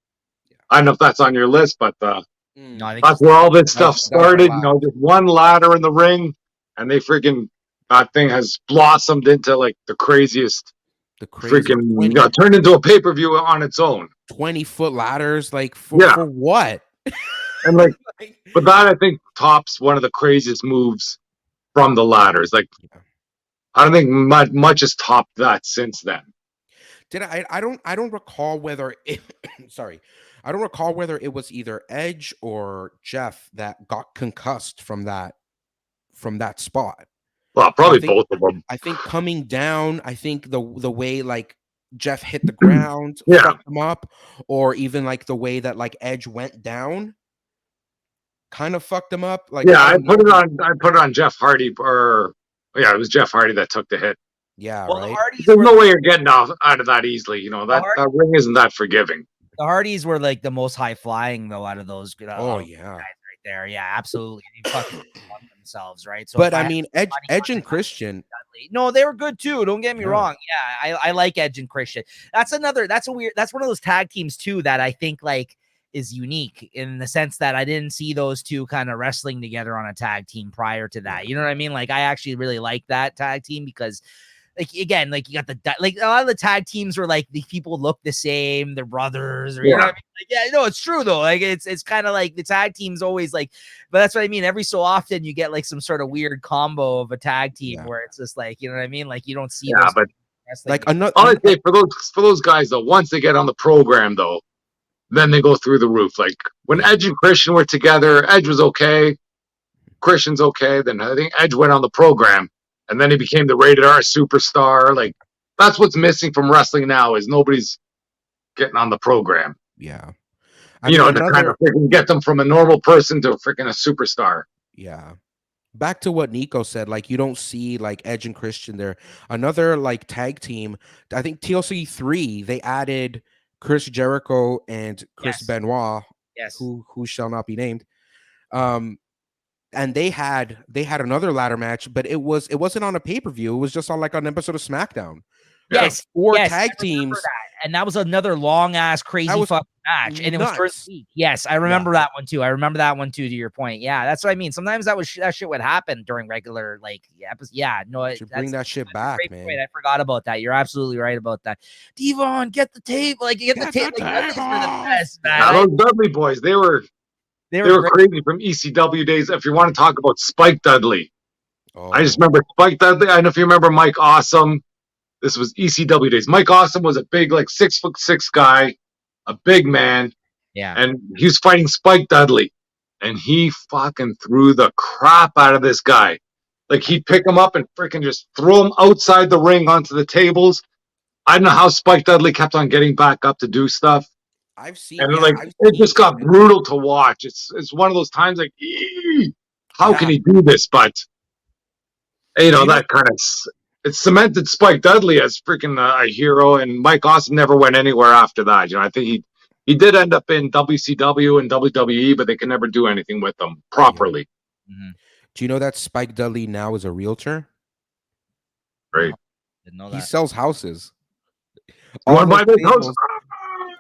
I don't know if that's on your list, but No, I think that's where all this That stuff was my started. last. Just one ladder in the ring, and they freaking that thing has blossomed into like the craziest The crazy freaking 20, turned into a pay per view on its own. 20-foot ladders, like Yeah, for what? and like, Like, but that I think tops one of the craziest moves from the ladders. Like, yeah. I don't think much has topped that since then. Did I don't recall whether it sorry. I don't recall whether it was either Edge or Jeff that got concussed from that spot. Well, So probably both of them. I think coming down, I think the way like Jeff hit the ground Yeah, fucked him up, or even like the way that like Edge went down kind of fucked him up. Like yeah. I don't know. I put it on Jeff Hardy, or yeah, it was Jeff Hardy that took the hit. Yeah, well, the right. Hardys There's were no way you're getting out of that easily. the, That ring isn't that forgiving. the Hardys were like the most high flying though out of those. Oh Guys yeah. right there, yeah, absolutely. They fucking love themselves, right? So But if I I had mean, money Edge on and it, Christian, no, they were good too. Don't get me Yeah. wrong. Yeah, I like Edge and Christian. That's one of those tag teams too that I think like is unique in the sense that I didn't see those two kind of wrestling together on a tag team prior to that. You know what I mean? Like I actually really like that tag team because like again, like you got like a lot of the tag teams were like the people look the same, they're brothers, or you know what I mean? Like, yeah, no, it's true though. Like it's kind of like the tag team's always like, but that's what I mean. Every so often you get like some sort of weird combo of a tag team Yeah. where it's just like, you know what I mean? Like you don't see Yeah, those but wrestling like together. all I another say for those guys though, once they get on the program though, then they go through the roof. Like when Yeah. Edge and Christian were together, Edge was okay, Christian's okay. Then I think Edge went on the program, and then he became the rated R superstar. Like that's what's missing from wrestling now is nobody's getting on the program. yeah. I mean, To kind of freaking get them from a normal person to freaking a superstar. yeah. Back to what Nico said, like you don't see like Edge and Christian there. Another like tag team, I think TLC 3, they added Chris Jericho and Chris Yes. Benoit, Yes. who shall not be named. Um, and they had another ladder match, but it wasn't on a pay-per-view. It was just on like an episode of SmackDown. Yes, Four yes, tag I remember teams. that. And that was another long ass crazy was fucking match. And it was during nuts. the week. Yes, I remember that one too. I remember that one too, to your point. Yeah, that's what I mean. Sometimes that shit would happen during regular like episodes. Yeah, no, Should bring that shit back, great man. point. I forgot about that. You're absolutely right about that. Devon, get the tape. Like get the tape. Like, Dudley's are the best, man. Yeah, those Dudley boys, they were crazy from ECW days. If you want to talk about Spike Dudley, I just remember Spike Dudley. I don't know if you remember Mike Awesome. This was ECW days. Mike Awesome was a big, like 6'6" guy, a big man. Yeah. And he was fighting Spike Dudley. And he fucking threw the crap out of this guy. Like he'd pick him up and freaking just throw him outside the ring onto the tables. I don't know how Spike Dudley kept on getting back up to do stuff. I've seen, and it just got brutal to watch. It's one of those times like, how can he do this? But that kind of it cemented Spike Dudley as freaking a hero, and Mike Awesome never went anywhere after that. I think he did end up in WCW and WWE, but they could never do anything with them properly. Yeah. Mm-hmm. Do you know that Spike Dudley now is a realtor? Right. Didn't know he that. sells houses. You want to buy this house?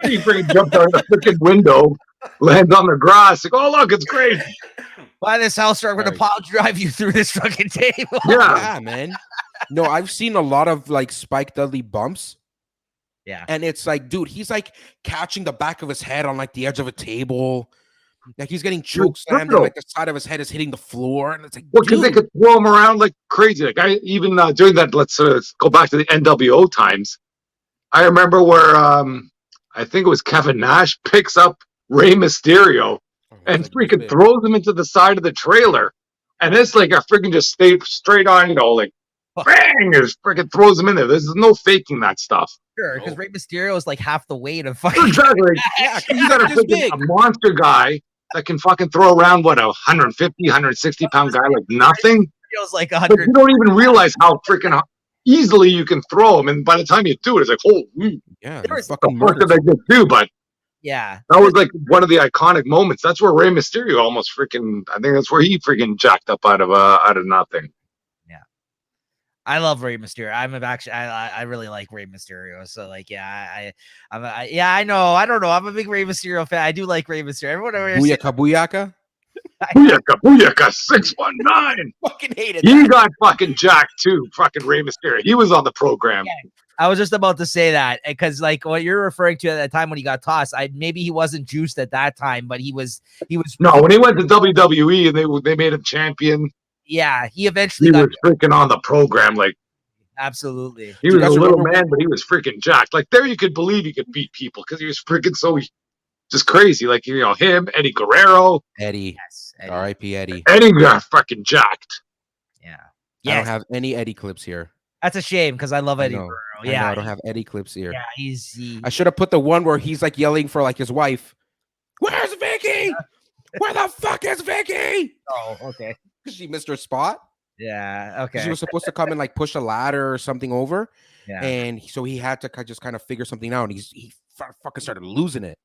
He freaking jumped out of the freaking window, lands on the grass. Like, oh, look, it's great. Buy this house, or I'm going to pile drive you through this fucking table. Yeah, man. No, I've seen a lot of like Spike Dudley bumps. Yeah. And it's like, dude, he's like catching the back of his head on like the edge of a table. Like he's getting choke slammed and like the side of his head is hitting the floor. And it's like, because they could throw him around like crazy. Like I even during that, let's go back to the NWO times. I remember where I think it was Kevin Nash picks up Rey Mysterio and freaking throws him into the side of the trailer. And it's like a freaking just stayed straight on, like bang, just freaking throws him in there. There's no faking that stuff. Sure, because Rey Mysterio is like half the weight of fucking. Exactly. Yeah, you got a monster guy that can fucking throw around, 150, 160 pound guy like nothing. Feels like 100. But you don't even realize how freaking easily you can throw him. And by the time you do it, it's like, holy. Yeah, fucking what did I get too? But yeah, that was like one of the iconic moments. That's where Rey Mysterio almost freaking. I think that's where he freaking jacked up out of nothing. Yeah, I love Rey Mysterio. I really like Rey Mysterio. So like, yeah, I know. I don't know. I'm a big Rey Mysterio fan. I do like Rey Mysterio. Everyone Booyaka. Booyaka 619. Fucking hated he that. got fucking jacked too. Fucking Rey Mysterio. He was on the program. Yeah. I was just about to say that because like what you're referring to at that time when he got tossed, maybe he wasn't juiced at that time, but he was. No, when he went to WWE and they made him champion. Yeah, he eventually was freaking on the program. Like, absolutely. He was a little man, but he was freaking jacked. Like there, you could believe he could beat people because he was freaking so just crazy. Like him, Eddie Guerrero, Eddie. R.I.P. Eddie. Eddie got fucking jacked. Yeah. I don't have any Eddie clips here. That's a shame because I love Eddie Guerrero. Yeah, I don't have Eddie clips here. Yeah, I should have put the one where he's like yelling for like his wife. Where's Vicky? Where the fuck is Vicky? Oh, okay. She missed her spot. Yeah. Okay. She was supposed to come and like push a ladder or something over. Yeah. And so he had to just kind of figure something out. And he fucking started losing it.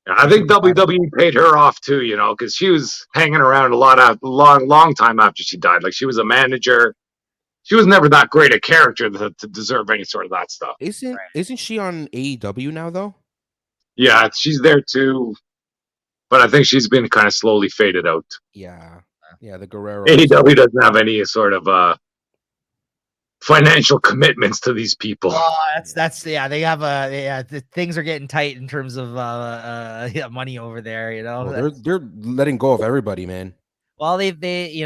I think WWE paid her off too, because she was hanging around a long time after she died. Like she was a manager. She was never that great a character to deserve any sort of that stuff. Isn't she on AEW now though? Yeah, she's there too, but I think she's been kind of slowly faded out. Yeah, the Guerrero. AEW doesn't have any sort of financial commitments to these people. Oh, that's they have things are getting tight in terms of money over there. Well, they're letting go of everybody, man. Well, they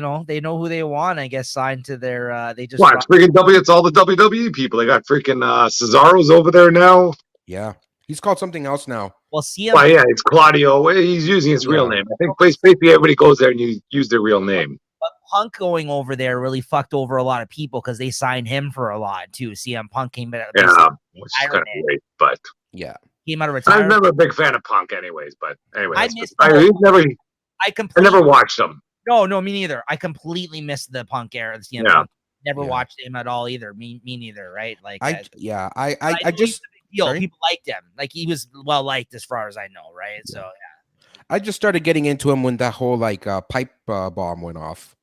know who they want. I guess signed to their they just. It's freaking It's all the WWE people. They got freaking Cesaro's over there now. Yeah, he's called something else now. Well, see, it's Claudio. He's using his real name. I think basically everybody goes there and you use their real name. But Punk going over there really fucked over a lot of people because they signed him for a lot too. CM Punk came out. Yeah, which is kind of late, but yeah, came out of retirement. I'm never a big fan of Punk, anyways. But anyway, I never watched him. No, me neither. I completely missed the Punk era. The CM Punk. Never watched him at all either. Me neither. Right? Like I just people liked him. Like he was well liked as far as I know. Right? So yeah. I just started getting into him when that whole like pipe bomb went off,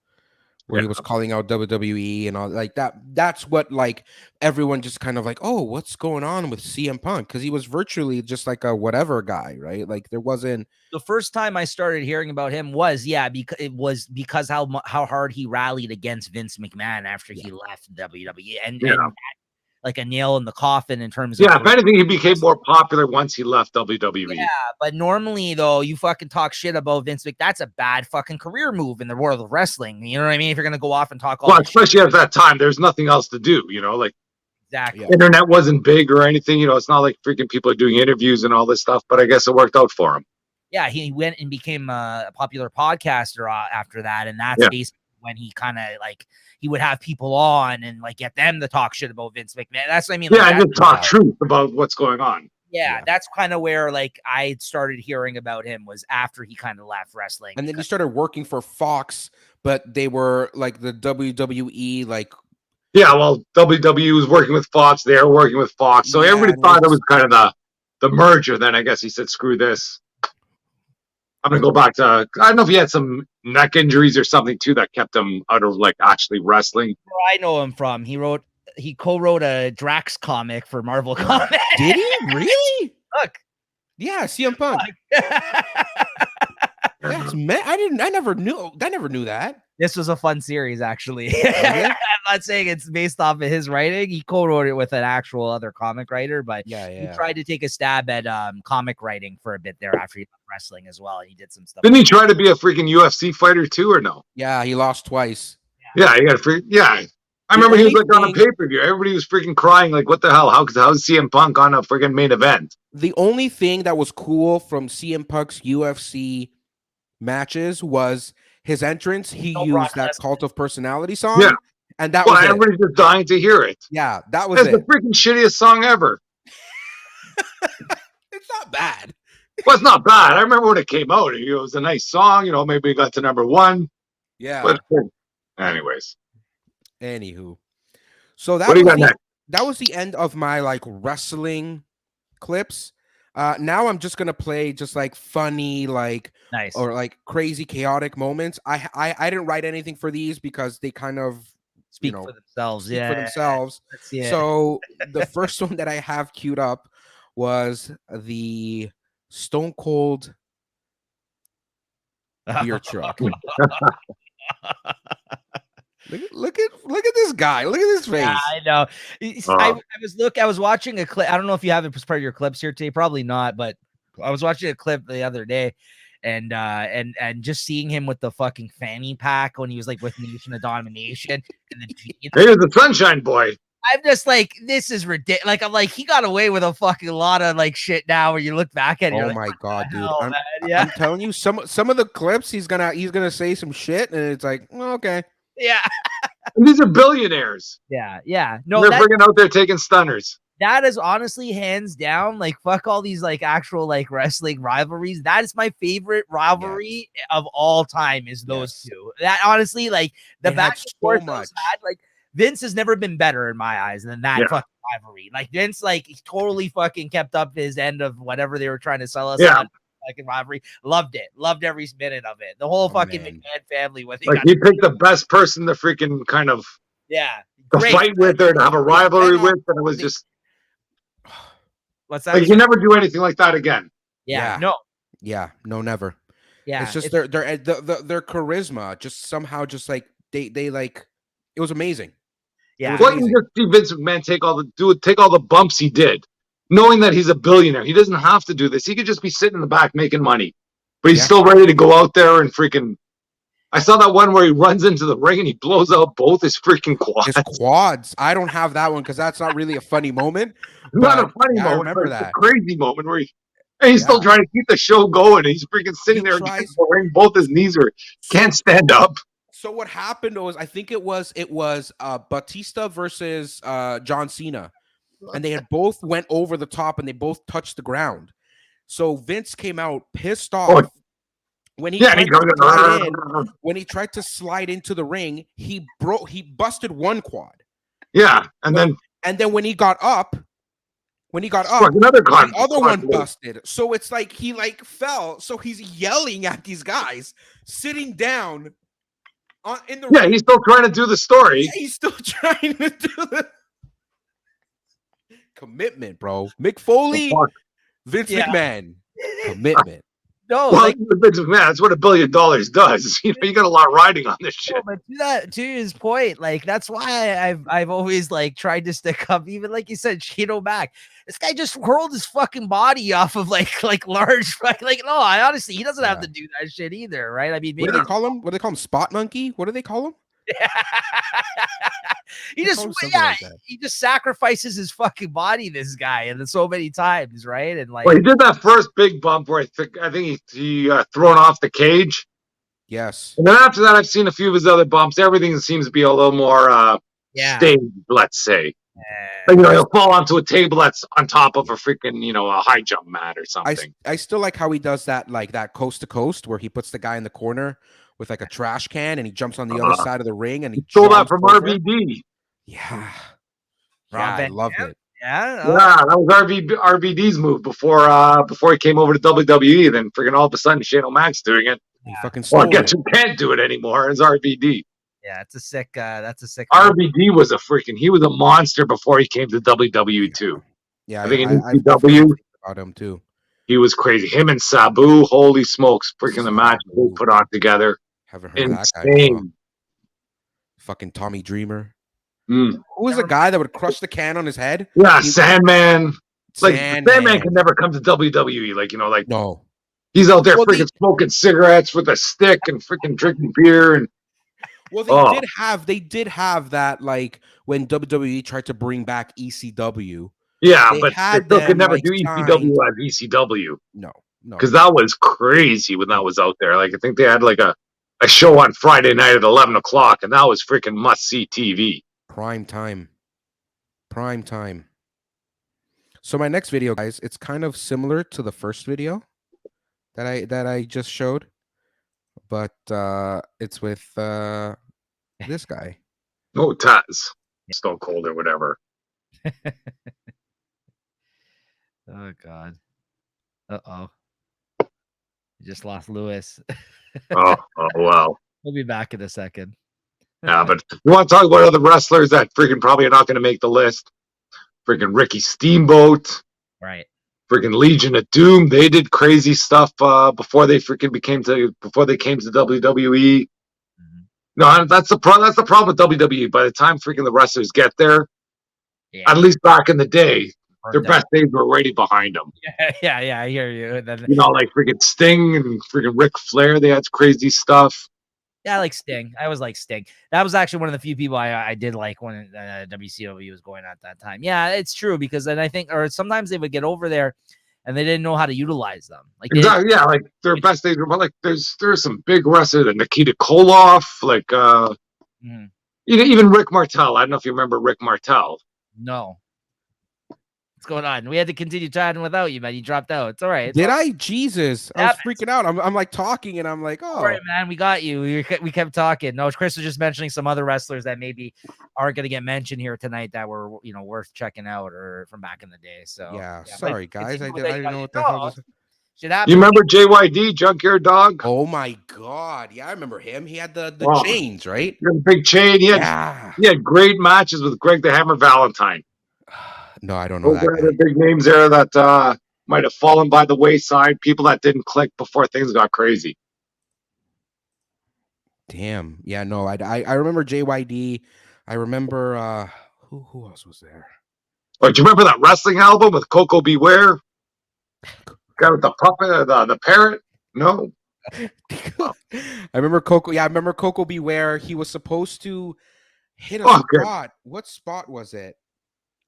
where he was calling out WWE and all like that. That's what like everyone just kind of like, oh, what's going on with CM Punk? Because he was virtually just like a whatever guy, right? Like there wasn't. The first time I started hearing about him was because how hard he rallied against Vince McMahon after he left WWE, and like a nail in the coffin in terms of if anything, he became more popular once he left WWE. Yeah, but normally though, you fucking talk shit about Vince McMahon. That's a bad fucking career move in the world of wrestling. You know what I mean? If you're gonna go off and talk all especially at that time, there's nothing else to do. Like exactly, internet wasn't big or anything. It's not like freaking people are doing interviews and all this stuff. But I guess it worked out for him. Yeah, he went and became a popular podcaster after that, and that's basically when he kind of like he would have people on and like get them to talk shit about Vince McMahon. That's what I mean. Yeah, and just talk truth about what's going on. Yeah, that's kind of where like I started hearing about him was after he kind of left wrestling. And then he started working for Fox, but they were like the WWE, like. Yeah, well, WWE was working with Fox. They were working with Fox. So everybody thought it was kind of the merger. Then I guess he said, screw this. I'm going to go back to, I don't know if he had some neck injuries or something too that kept him out of like actually wrestling. Where I know him from. He co-wrote a Drax comic for Marvel Comics. Did he really? Look, yeah, CM Punk. That's I never knew that. This was a fun series, actually. I'm not saying it's based off of his writing. He co-wrote it with an actual other comic writer, but he tried to take a stab at comic writing for a bit there after he left wrestling as well. And he did some stuff. Didn't he try to be a freaking UFC fighter too, or no? Yeah, he lost twice. Yeah, he got I remember he was like on a pay-per-view. Everybody was freaking crying, like, what the hell? How's CM Punk on a freaking main event? The only thing that was cool from CM Punk's UFC matches was his entrance. He used that Cult of Personality song. Yeah. And that was everybody's just dying to hear it. Yeah, that was the freaking shittiest song ever. It's not bad. Well, it's not bad. I remember when it came out. It was a nice song. Maybe it got to number 1. Yeah. But anyways. Anywho. So that was the end of my like wrestling clips. Now I'm just gonna play just like funny, like nice or like crazy, chaotic moments. I didn't write anything for these because they kind of speak for themselves. For themselves. So the first one that I have queued up was the Stone Cold beer truck. Look at this guy. Look at his face. Yeah, I know. I was watching a clip. I don't know if you have it as part of your clips here today. Probably not, but I was watching a clip the other day, and just seeing him with the fucking fanny pack when he was like with Nation of Domination and the here's the Sunshine Boy. I'm just like, this is ridiculous. Like, I'm like, he got away with a fucking lot of like shit now where you look back at it. Oh my god, dude. I'm telling you, some of the clips he's gonna say some shit, and it's like, well, okay. Yeah. And these are billionaires. Yeah. No, they're bringing out there taking stunners. That is honestly hands down, like fuck all these like actual like wrestling rivalries. That is my favorite rivalry of all time. Is those two? That honestly, like the back and forth those had, like Vince has never been better in my eyes than that fucking rivalry. Like Vince, like he totally fucking kept up his end of whatever they were trying to sell us on. Fucking rivalry, loved every minute of it. The whole fucking McMahon family was like he picked the best person to freaking kind of to fight with or to have a rivalry with, and it was just what's that? Like you can never do anything like that again. No, never. Yeah, it's just their charisma, just somehow, just like they like it was amazing. Yeah, what you just see Vince McMahon take all the bumps he did. Knowing that he's a billionaire, he doesn't have to do this. He could just be sitting in the back making money, but he's still ready to go out there and freaking. I saw that one where he runs into the ring and he blows out both his freaking quads. His quads. I don't have that one because that's not really a funny moment. Not a funny moment. I remember that. A crazy moment where he's still trying to keep the show going, and he's freaking sitting there against the ring. Both his knees can't stand up. So what happened was, I think it was Batista versus John Cena. And they had both went over the top and they both touched the ground. So Vince came out pissed off when he tried to slide into the ring. He busted one quad. Yeah, and then when he got up, when he got Struck up, another the other one conflict. busted. So it's like he like fell. So he's yelling at these guys sitting down in the Yeah, ring. he's still trying to do the story. He's still trying to do the commitment, bro. Mick Foley, Fuck. Vince Yeah. McMahon, commitment. No, Well, like man, that's what $1 billion does. You know, you got a lot riding on this shit. but to his point, like that's why I've always like tried to stick up, even like you said, Cheeto Mac. This guy just hurled his fucking body off of like large like no, I honestly he doesn't have to do that shit either, right? I mean, What maybe do they call him? What do they call him? Spot monkey? What do they call him? he They just call him something like that. he just sacrifices his fucking body, this guy, and so many times, right? And like Well, he did that first big bump where I think he thrown off the cage. Yes. And then after that, I've seen a few of his other bumps. Everything seems to be a little more staged, let's say. Like, you know, he'll fall onto a table that's on top of a freaking, you know, a high jump mat or something. I still like how he does that, like that coast to coast, where he puts the guy in the corner with like a trash can, and he jumps on the other side of the ring, and he stole that jumps from over. RVD. Yeah, Rob I Van loved Dam? it. Yeah, Yeah, that was RVD's move before he came over to WWE. Then freaking all of a sudden, Shane O'Mac's doing it. He fucking Well, I stole guess it. who can't do it anymore is RVD. yeah, it's a sick. That's a sick. RVD was he was a monster before he came to WWE too. Yeah, I think in I've heard ECW, things about him too. he was crazy. Him and Sabu, holy smokes, freaking the match they Sabu. put on together. Haven't heard of that guy. Before. Insane. Fucking Tommy Dreamer. Mm. Who was the guy that would crush the can on his head? Yeah, Sandman. Like Sandman. Sandman can never come to WWE. Like, you know, like No. he's out there Well, freaking smoking cigarettes with a stick and freaking drinking beer and Well, they did have that, like when WWE tried to bring back ECW. yeah, They but had they still could them, never like, do signed. ECW as ECW. No. Because that was crazy when that was out there. Like I think they had like a show on Friday night at 11 o'clock, and that was freaking must see TV. Prime time. So my next video, guys, it's kind of similar to the first video that I just showed, but it's with this guy. Oh, Taz, Stone Cold or whatever. Oh God. Uh-oh. You just lost Lewis. Oh wow. We'll be back in a second. Yeah, but you want to talk about other wrestlers that freaking probably are not going to make the list? Freaking Ricky Steamboat. Right. Freaking Legion of Doom. They did crazy stuff before they came to WWE. Mhm. No, that's the problem. That's the problem with WWE. By the time freaking the wrestlers get there, Yeah. at least back in the day, their Burnt out. best days were already behind them. Yeah, I hear you. And then, You know, like freaking Sting and freaking Ric Flair. They had crazy stuff. yeah, I like Sting. I always like Sting. That was actually one of the few people I did like when WCW was going at that time. Yeah, it's true because then I think, or sometimes they would get over there and they didn't know how to utilize them. Like they Exactly. Yeah, like their best days were like there's some big wrestlers, Nikita Koloff, like Mhm. even Rick Martel. I don't know if you remember Rick Martel. No. What's going on? We had to continue chatting without you, man. You dropped out. It's all right. Did I? Jesus, I was Happens. freaking out. I'm like talking, and I'm like, oh, All right, man. We got you. We kept talking. No, Chris was just mentioning some other wrestlers that maybe aren't going to get mentioned here tonight that were, worth checking out or from back in the day. So yeah. but Sorry, guys. I continue didn't know what the No, hell. Was... Shit happens. You remember JYD, Junkyard Dog? Oh my God! Yeah, I remember him. He had the Wow. chains, right? He had a big chain. He had great matches with Greg the Hammer Valentine. No, I don't know Those that are guy. the big names there that might have fallen by the wayside. People that didn't click before things got crazy. Damn. Yeah. No, I remember JYD. I remember who else was there? Oh, do you remember that wrestling album with Coco Beware? Guy with the puppet, the parrot? No. I remember Coco. Yeah, I remember Coco Beware. He was supposed to hit a spot. What spot was it?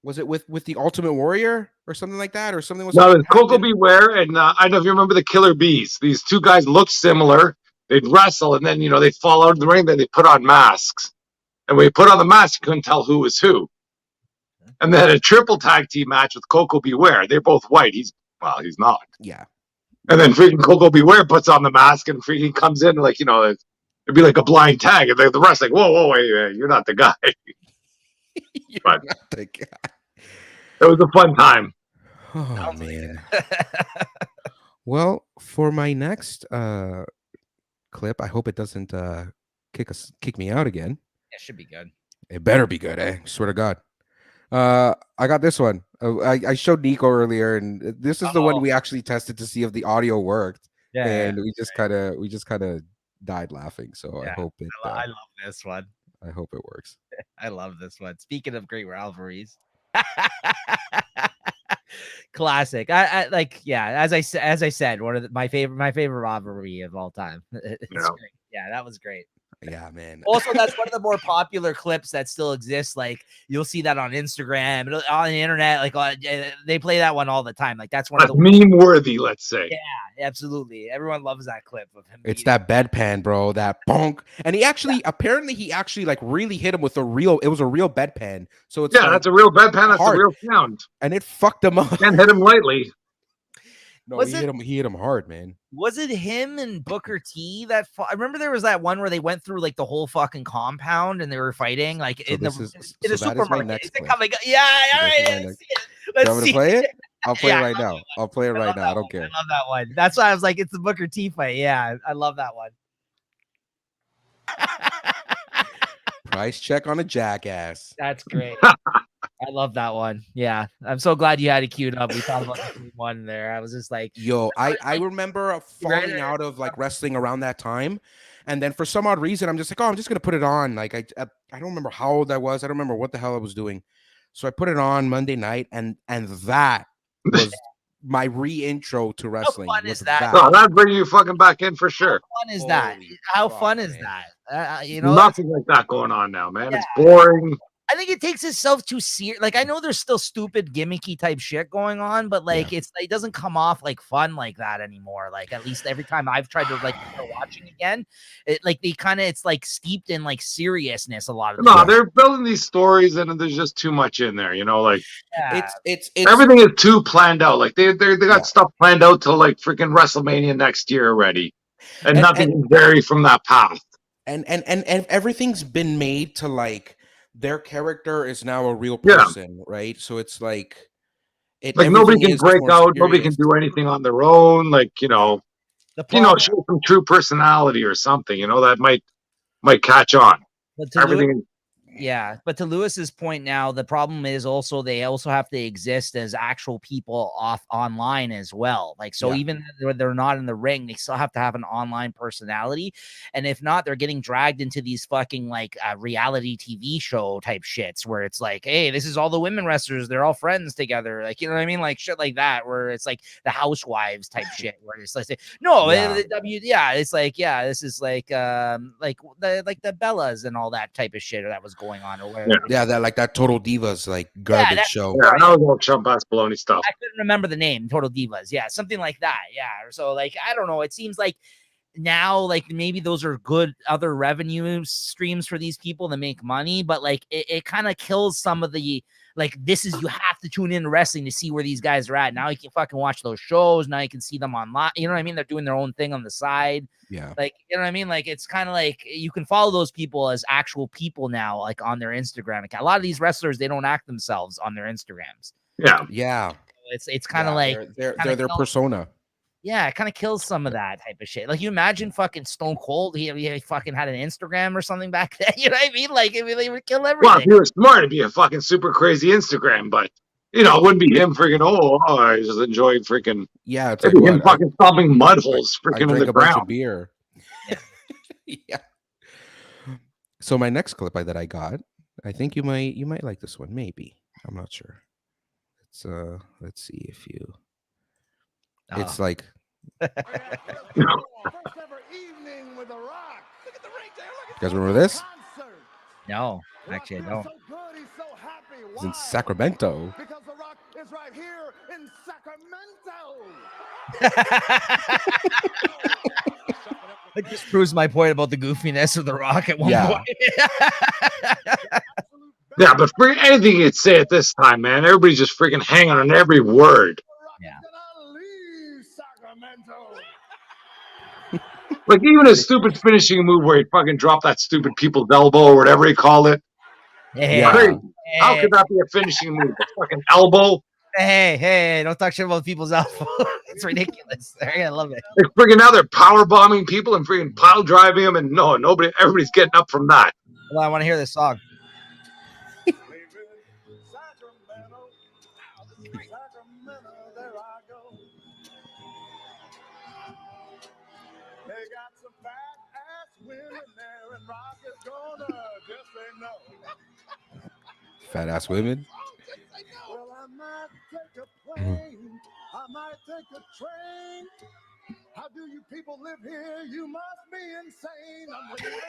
Was it with the Ultimate Warrior or something like that, or something? Was no, it's Coco Beware, and I don't know if you remember the Killer Bees. These two guys looked similar. They'd wrestle, and then they'd fall out of the ring. Then they put on masks, and when you put on the mask, you couldn't tell who was who. And they had a triple tag team match with Coco Beware. They're both white. He's not. Yeah. And then freaking Coco Beware puts on the mask and freaking comes in like, it'd be like a blind tag. And the rest like, whoa, wait, you're not the guy. You're but not the guy. It was a fun time. Oh Sounds like man. it. Well, for my next clip, I hope it doesn't kick me out again. It should be good. It better be good, eh? Swear to God. I got this one. I showed Nico earlier, and this is the one Oh, we actually tested to see if the audio worked, yeah, and we just kind of died laughing. So yeah. I love this one. I hope it works. I love this one. Speaking of great rivalries. Classic. I like, yeah, as I said, one of my favorite rivalry of all time. It's Yeah. great. Yeah, that was great. Yeah, man. Also, that's one of the more popular clips that still exists. Like, you'll see that on Instagram, on the internet. Like, they play that one all the time. Like, that's one of That's the meme worthy, let's say. yeah, absolutely. Everyone loves that clip of him. It's beating- that bedpan, bro. That bonk, and apparently he actually like really hit him with a real. It was a real bedpan, so it's Yeah, like that's a real bedpan. That's a hard. real sound. And it fucked him up. Can't hit him lightly. No, Was he it- hit him. He hit him hard, man. Was it him and Booker T that I remember there was that one where they went through like the whole fucking compound and they were fighting like So in this the is in so the that is my supermarket. next Is it clip. coming? Yeah, all This is right. my next- Let's You want me see. to play it? I'll play Yeah, it right now. I'll play it right now. I don't care. I love that one. That's why I was like, it's the Booker T fight. Yeah, I love that one. Price check on a jackass. That's great. I love that one. Yeah, I'm so glad you had it queued up. We thought about the same one there. I was just like, Yo, I remember falling out of like wrestling around that time, and then for some odd reason, I'm just like, oh, I'm just gonna put it on. Like I don't remember how old I was. I don't remember what the hell I was doing. So I put it on Monday night, and that was my re-intro to wrestling. fun was is that? No, that'd bring you fucking back in for sure. How fun is that? Holy How fuck, fun is man. that? You know, Nothing like that going on now, man. It's boring. I think it takes itself too serious. Like, I know there's still stupid gimmicky type shit going on, but like it doesn't come off like fun like that anymore. Like, at least every time I've tried to like start watching again, it like it's like steeped in like seriousness a lot of the No, time. they're building these stories and there's just too much in there, like Yeah. It's everything is too planned out. Like they got Yeah. stuff planned out till like freaking WrestleMania next year already. And nothing can vary from that path. and everything's been made to like their character is now a real Yeah. person, right? So it's like Like nobody everything can is break more out, nobody can serious. do anything on their own. Like, The problem, show some true personality or something, that might catch on. but to Everything yeah, but to Lewis's point now, the problem is also they also have to exist as actual people online as well. Like, so Yeah. even when they're not in the ring, they still have to have an online personality. And if not, they're getting dragged into these fucking like reality TV show type shits where it's like, hey, this is all the women wrestlers, they're all friends together. Like, you know what I mean? Like shit like that, where it's like the housewives type shit, where it's like, no, Yeah. it's like, yeah, this is like the Bellas and all that type of shit that was going on or whatever. Yeah, that Total Divas like garbage that- show. Yeah, that was all chump ass baloney stuff. I couldn't remember the name, Total Divas. Yeah, something like that. Yeah. So like, I don't know. It seems like now, like maybe those are good other revenue streams for these people to make money, but like it kind of kills some of the like you have to tune in to wrestling to see where these guys are at. Now you can fucking watch those shows. Now you can see them online. You know what I mean? They're doing their own thing on the side. Yeah. Like, you know what I mean? Like, it's kind of like you can follow those people as actual people now, like on their Instagram account. A lot of these wrestlers, they don't act themselves on their Instagrams. Yeah. Yeah. It's kind of like they're kinda their kills- persona. yeah, it kind of kills some of that type of shit. Like, you imagine fucking Stone Cold, he fucking had an Instagram or something back then. You know what I mean? Like, I mean, they would kill everything. Well, if you were smart, it'd be a fucking super crazy Instagram, but it wouldn't be him freaking. I just enjoy freaking. Yeah, it's It'd like be him what? fucking stomping mud holes I freaking in drank the a bunch of ground. beer. Yeah. So my next clip that I got, I think you might like this one. Maybe, I'm not sure. Let's see if you. It's like. You guys remember this? No, actually, I don't. It's in Sacramento. Because The Rock is right here in Sacramento. It just proves my point about the goofiness of The Rock at one Yeah. point. Yeah, but for anything you'd say at this time, man, everybody's just freaking hanging on every word. Yeah. Like even a stupid finishing move where he fucking dropped that stupid people's elbow or whatever he called it. Yeah. Crazy. How could that be a finishing move? A fucking elbow? Hey, don't talk shit about people's outfit. It's ridiculous. I love it. Like friggin' now they're power bombing people and friggin' pile driving them, and nobody, everybody's getting up from that. Well, I want to hear this song. There I go. They got some fat ass women there, and Rock is gonna just say no. Fat ass women. Well, I might take a plane, I might take a train. How do you people live here? You must be insane. I'm leaving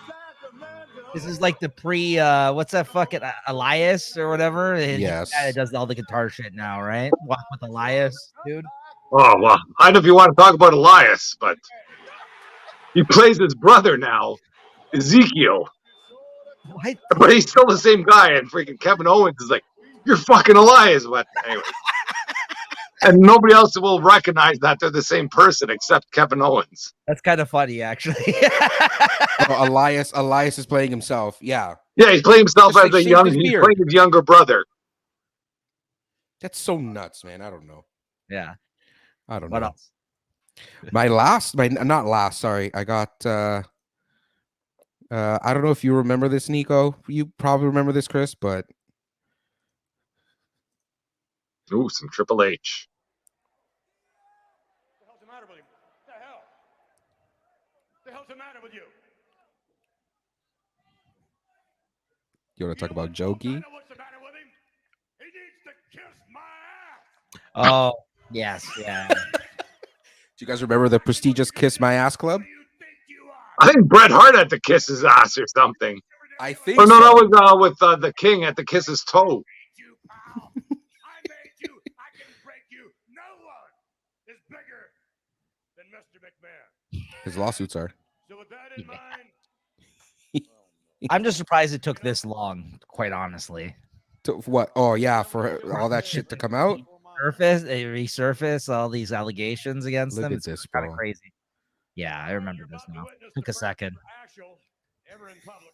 Sacramento. This is like the pre, what's that fucking Elias or whatever? Yes. It does all the guitar shit now, right? Walk with Elias, dude. Oh well, I don't know if you want to talk about Elias, but he plays his brother now, Ezekiel. What? But he's still the same guy, and freaking Kevin Owens is like, "You're fucking Elias." But anyway, and nobody else will recognize that they're the same person except Kevin Owens. That's kind of funny, actually. Oh, Elias is playing himself. Yeah. Yeah, he's playing himself Just as like he's shaved his beard. playing his younger brother. That's so nuts, man. I don't know. Yeah. I don't What know. else? Not last. Sorry, I got. I don't know if you remember this, Nico. You probably remember this, Chris, but Ooh, some Triple H. What the hell's the matter with him? What the hell? What the hell's the matter with you? you want to talk about Jokey? What's the matter with him? He needs to kiss my ass. Oh, yes, yeah. Do you guys remember the prestigious Kiss My Ass Club? Who do you think you are? I think Bret Hart had to kiss his ass or something. I think. Oh no, so. that was with the King had to kiss his toe. You, pal. I made you. I can break you. No one is bigger than Mr. McMahon. His lawsuits are. So with that in mind, I'm just surprised it took this long, quite honestly. What? Oh yeah, for all that shit to come out. They resurface all these allegations against Look them. at It's this, kind of bro. crazy. Yeah, I remember this now. Took a second. Ashel, ever in public.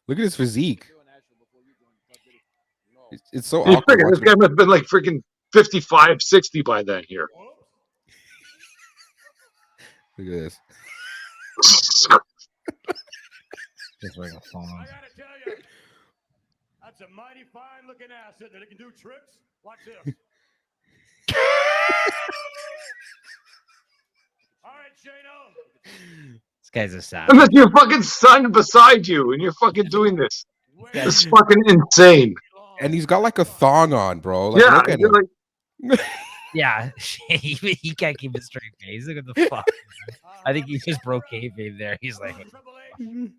Look at his physique. It's so You awkward. figure this watching- guy must have been like freaking 55, 60 by then here. Look at this. Just like a I song. gotta tell you, that's a mighty fine looking asset that it can do tricks. Watch this. All right, Shano. This guy's a savage. And then your fucking son beside you, and you're fucking doing this. It's fucking insane. And he's got like a thong on, bro. Like, Yeah, look at you're him. Yeah, he can't keep a straight face. Look at the fuck. I think he just broke kayfabe there. He's like, Triple H,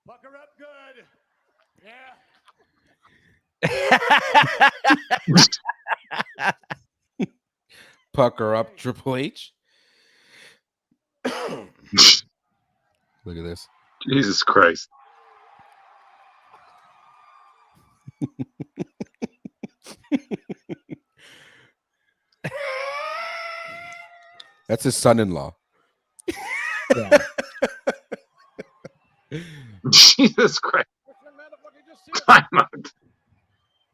pucker up good. Yeah. Pucker up, Triple H. Look at this. Jesus Christ. That's his son-in-law. yeah. Jesus Christ. Time out.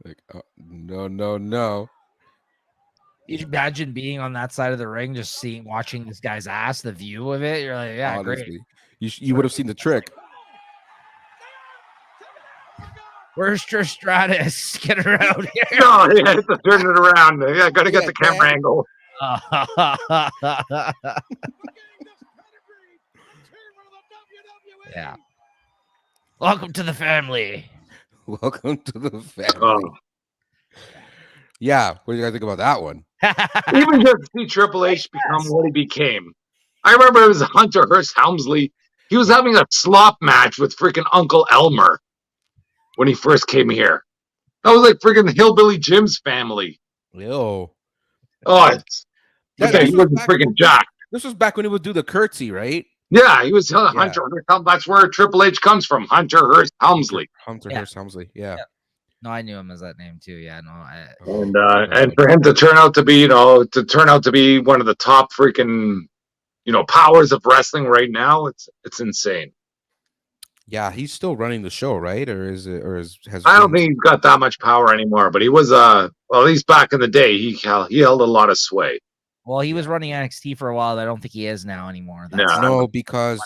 Like, no. You imagine being on that side of the ring, just watching this guy's ass, the view of it. You're like, yeah, great. Honestly, you would have seen the trick. Where's Trish Stratus? Get her out here. No, he has to turn it around. I gotta get the camera angle. Yeah. Welcome to the family. Welcome to the family. Oh. Yeah, what do you guys think about that one? Even just to see Triple H become what he became. I remember it was Hunter Hearst Helmsley. He was having a slop match with freaking Uncle Elmer when he first came here. That was like freaking Hillbilly Jim's family. Yo, Oh, it's, okay, he wasn't freaking Jack. This was back when he would do the curtsy, right? Yeah, he was Hunter Hearst. That's where Triple H comes from. Hunter Hearst Helmsley. Hunter Yeah. Hearst Helmsley. Yeah. No, I knew him as that name too. Yeah, no. And for him to turn out to be, one of the top freaking, powers of wrestling right now, it's insane. Yeah, he's still running the show, right? Or is it? Or has I don't Vince? think he's got that much power anymore, but he was well, at least back in the day, he held a lot of sway. Well, he was Yeah. running NXT for a while. I don't think he is now anymore. That's Yeah. No, yeah. because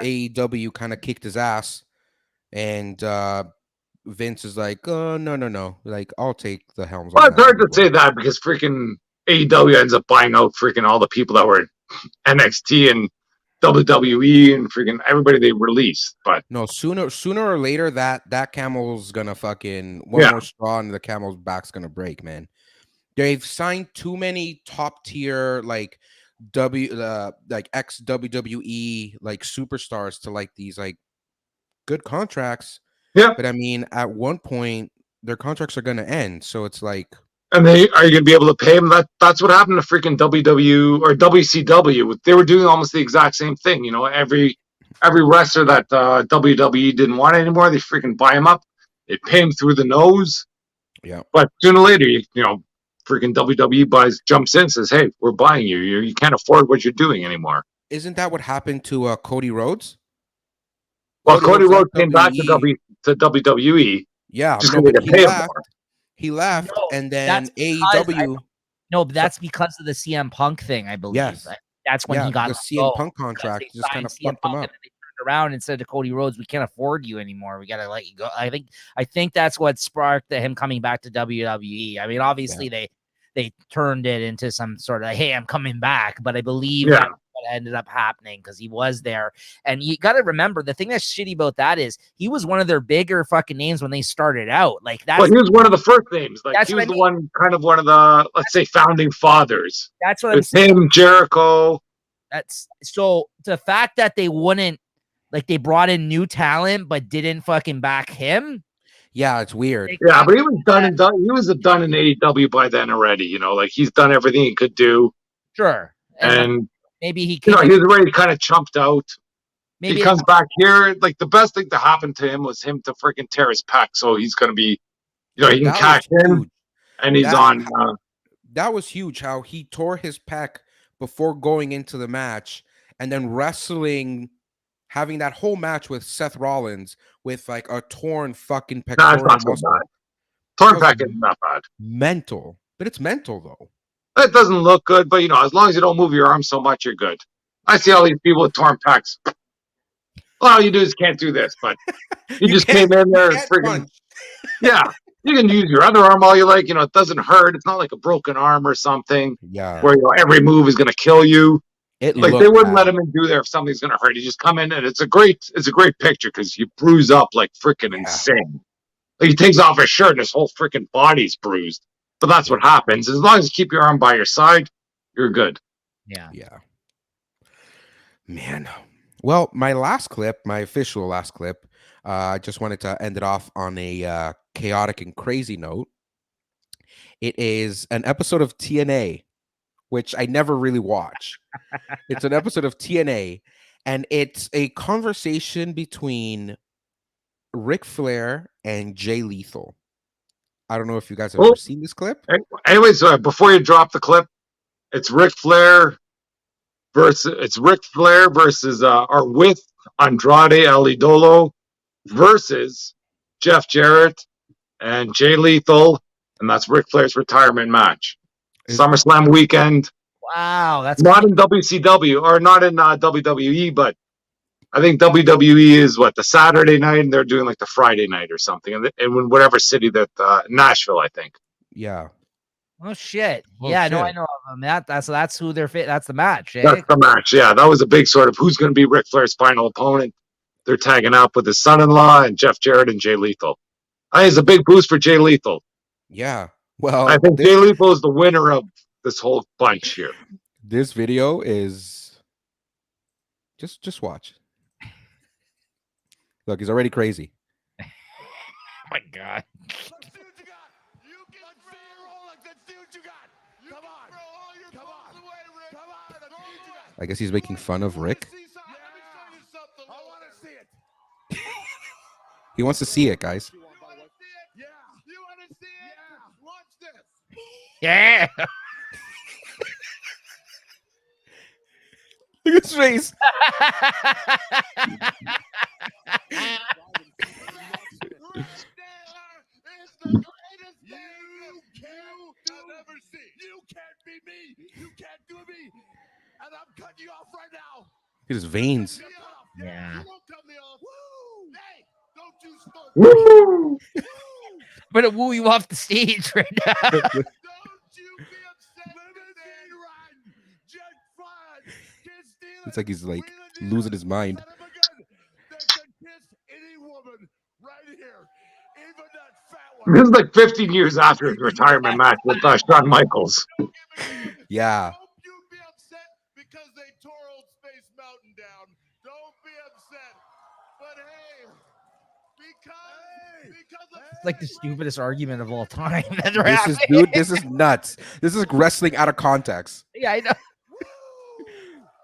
AEW kind of kicked his ass, and Vince is like, oh no, like I'll take the helms Well, on it's that hard to anymore. say that because freaking AEW ends up buying out freaking all the people that were in NXT and WWE and freaking everybody they released. But No, sooner or later that camel's gonna fucking one yeah, more straw and the camel's back's gonna break, man. They've signed too many top tier like ex WWE like superstars to like these like good contracts, yeah. but I mean at one point their contracts are gonna end, so it's like And they are you going to be able to pay them? That's what happened to freaking WW or WCW. They were doing almost the exact same thing. You know, every wrestler that WWE didn't want anymore, they freaking buy him up. They pay him through the nose. yeah. But sooner or later, you know, freaking WWE buys jumps in and says, "Hey, we're buying you. You can't afford what you're doing anymore." Isn't that what happened to Cody Rhodes? Well, Cody Cody Rhodes Rhodes left came back to WWE. WWE Yeah, just no, because but they could pay him more. he left, No, and that's then because AEW. no, but So, that's because of the CM Punk thing, I believe. yes, That's when yeah, he got the let CM go Punk because they contract just kind signed of CM fucked him Punk and up. then they turned around and said to Cody Rhodes, "We can't afford you anymore. We gotta let you go." I think that's what sparked him coming back to WWE. I mean, Yeah, obviously they turned it into some sort of "Hey, I'm coming back," but I believe Yeah, that what ended up happening because he was there. And you got to remember the thing that's shitty about that is he was one of their bigger fucking names when they started out. Like well, he was one of the first names. Like that's he what was I the mean. one, kind of one of the, let's say, founding fathers. That's what I'm With saying. him, Jericho. That's so the fact that they wouldn't like they brought in new talent but didn't fucking back him. yeah, it's weird. They Yeah, kind but he of was done and done. He was done in AEW by then already. You know, like he's done everything he could do, sure, and like and maybe he you came know like he was already kind of chumped out. He maybe comes back here. Like the best thing to happen to him was him to freaking tear his pec, so he's going to be, you know, he can That was cash in, huge. and he's That on. that was huge. How he tore his pec before going into the match, and then wrestling, having that whole match with Seth Rollins with like a torn fucking Nah, it's pectoral not so muscle. bad. That Torn was pec is not bad. mental, but it's mental though. It doesn't look good, but you know, as long as you don't move your arm so much, you're good. I see all these people with torn pecs. All you do is can't do this, but you You just can't came in you there, can't freaking punch. yeah. You can use your other arm all you like. You know, it doesn't hurt. It's not like a broken arm or something Yeah, where you know every move is going to kill you. it Like they looked wouldn't let bad. him in do there if something's going to hurt. You just come in and it's a great picture because you bruise up like freaking Yeah, insane. Like he takes off his shirt and his whole freaking body's bruised. But that's yeah, what happens. As long as you keep your arm by your side, you're good. yeah. yeah. Man. Well, my last clip, my official last clip, I just wanted to end it off on a chaotic and crazy note. It is an episode of TNA, which I never really watch. It's an episode of TNA, and it's a conversation between Ric Flair and Jay Lethal. I don't know if you guys have ever Well, seen this clip. anyways, before you drop the clip, it's Ric Flair versus or with Andrade El Idolo versus Jeff Jarrett and Jay Lethal, and that's Ric Flair's retirement match. Is SummerSlam weekend, Wow, that's not coming. in WCW or not in WWE, but I think WWE is what the Saturday night, and they're doing like the Friday night or something, and in whatever city that Nashville, I think. yeah. Oh shit! Oh Yeah, no, I shit. know of them. That's who they're fit. That's the match, That's eh? the match. Yeah, that was a big sort of who's going to be Ric Flair's final opponent. They're tagging up with his son-in-law and Jeff Jarrett and Jay Lethal. I think it's a big boost for Jay Lethal. Yeah. I Well, think Jay Lethal is the winner of this whole bunch here. this video is just watch. Look, he's already crazy. Oh my god! I guess he's making fun of Rick. He wants to see it, guys. Yeah. Look at his face. cut you off right now. Look at his veins. Yeah. You won't cut me off. Woo! Hey, don't you smoke. Woo! I'm gonna woo you off the stage right now. Don't you be upset. Limousine ride. Jet flying. Kid stealing. It's like he's like wheeling losing dealing, his mind. son of a gun that can kiss any woman right here. Even that fat one. This is like 15 years after his retirement match with Shawn Michaels. Don't get me wrong. Yeah. Don't you be upset because they tore Old Space Mountain down. Don't be upset. But hey, because of It's like the stupidest argument of all time. that they're This is, having. dude, this is nuts. This is wrestling out of context. Yeah, I know.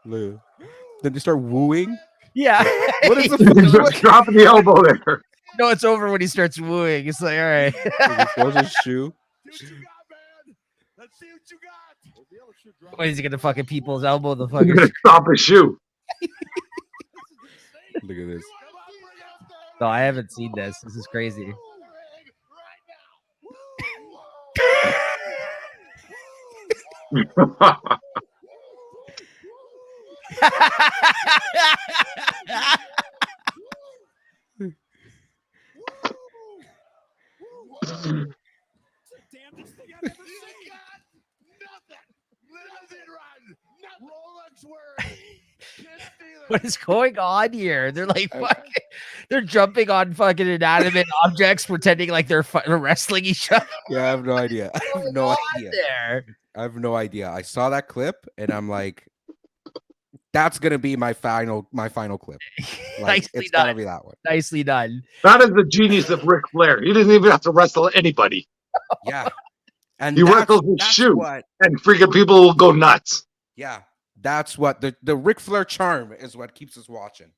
Look. Then they start wooing. Yeah. What is the He's just dropping the elbow there. No, it's over when he starts wooing. It's like, all right. He throws his shoe. See what you got, man. Let's see what you got. What is he gonna fucking people's elbow? The He's fucking. gonna stop his shoe. Look at this. No, I haven't seen this. This is crazy. Damnedest thing I've ever seen. Nothing. Limousine ride. Nothing. Rolex wearing. Kid stealing. What is going on here? They're like fucking, they're jumping on fucking inanimate objects, pretending like they're wrestling each other. Yeah, I have no idea. I have no idea. There. I have no idea. I saw that clip and I'm like, that's gonna be my final clip. Like, Nicely it's gotta done. be that one. Nicely done. That is the genius of Ric Flair. He doesn't even have to wrestle anybody. Yeah. And He wrestles his shoe. what, And freaking people will go nuts. yeah, that's what the Ric Flair charm is what keeps us watching.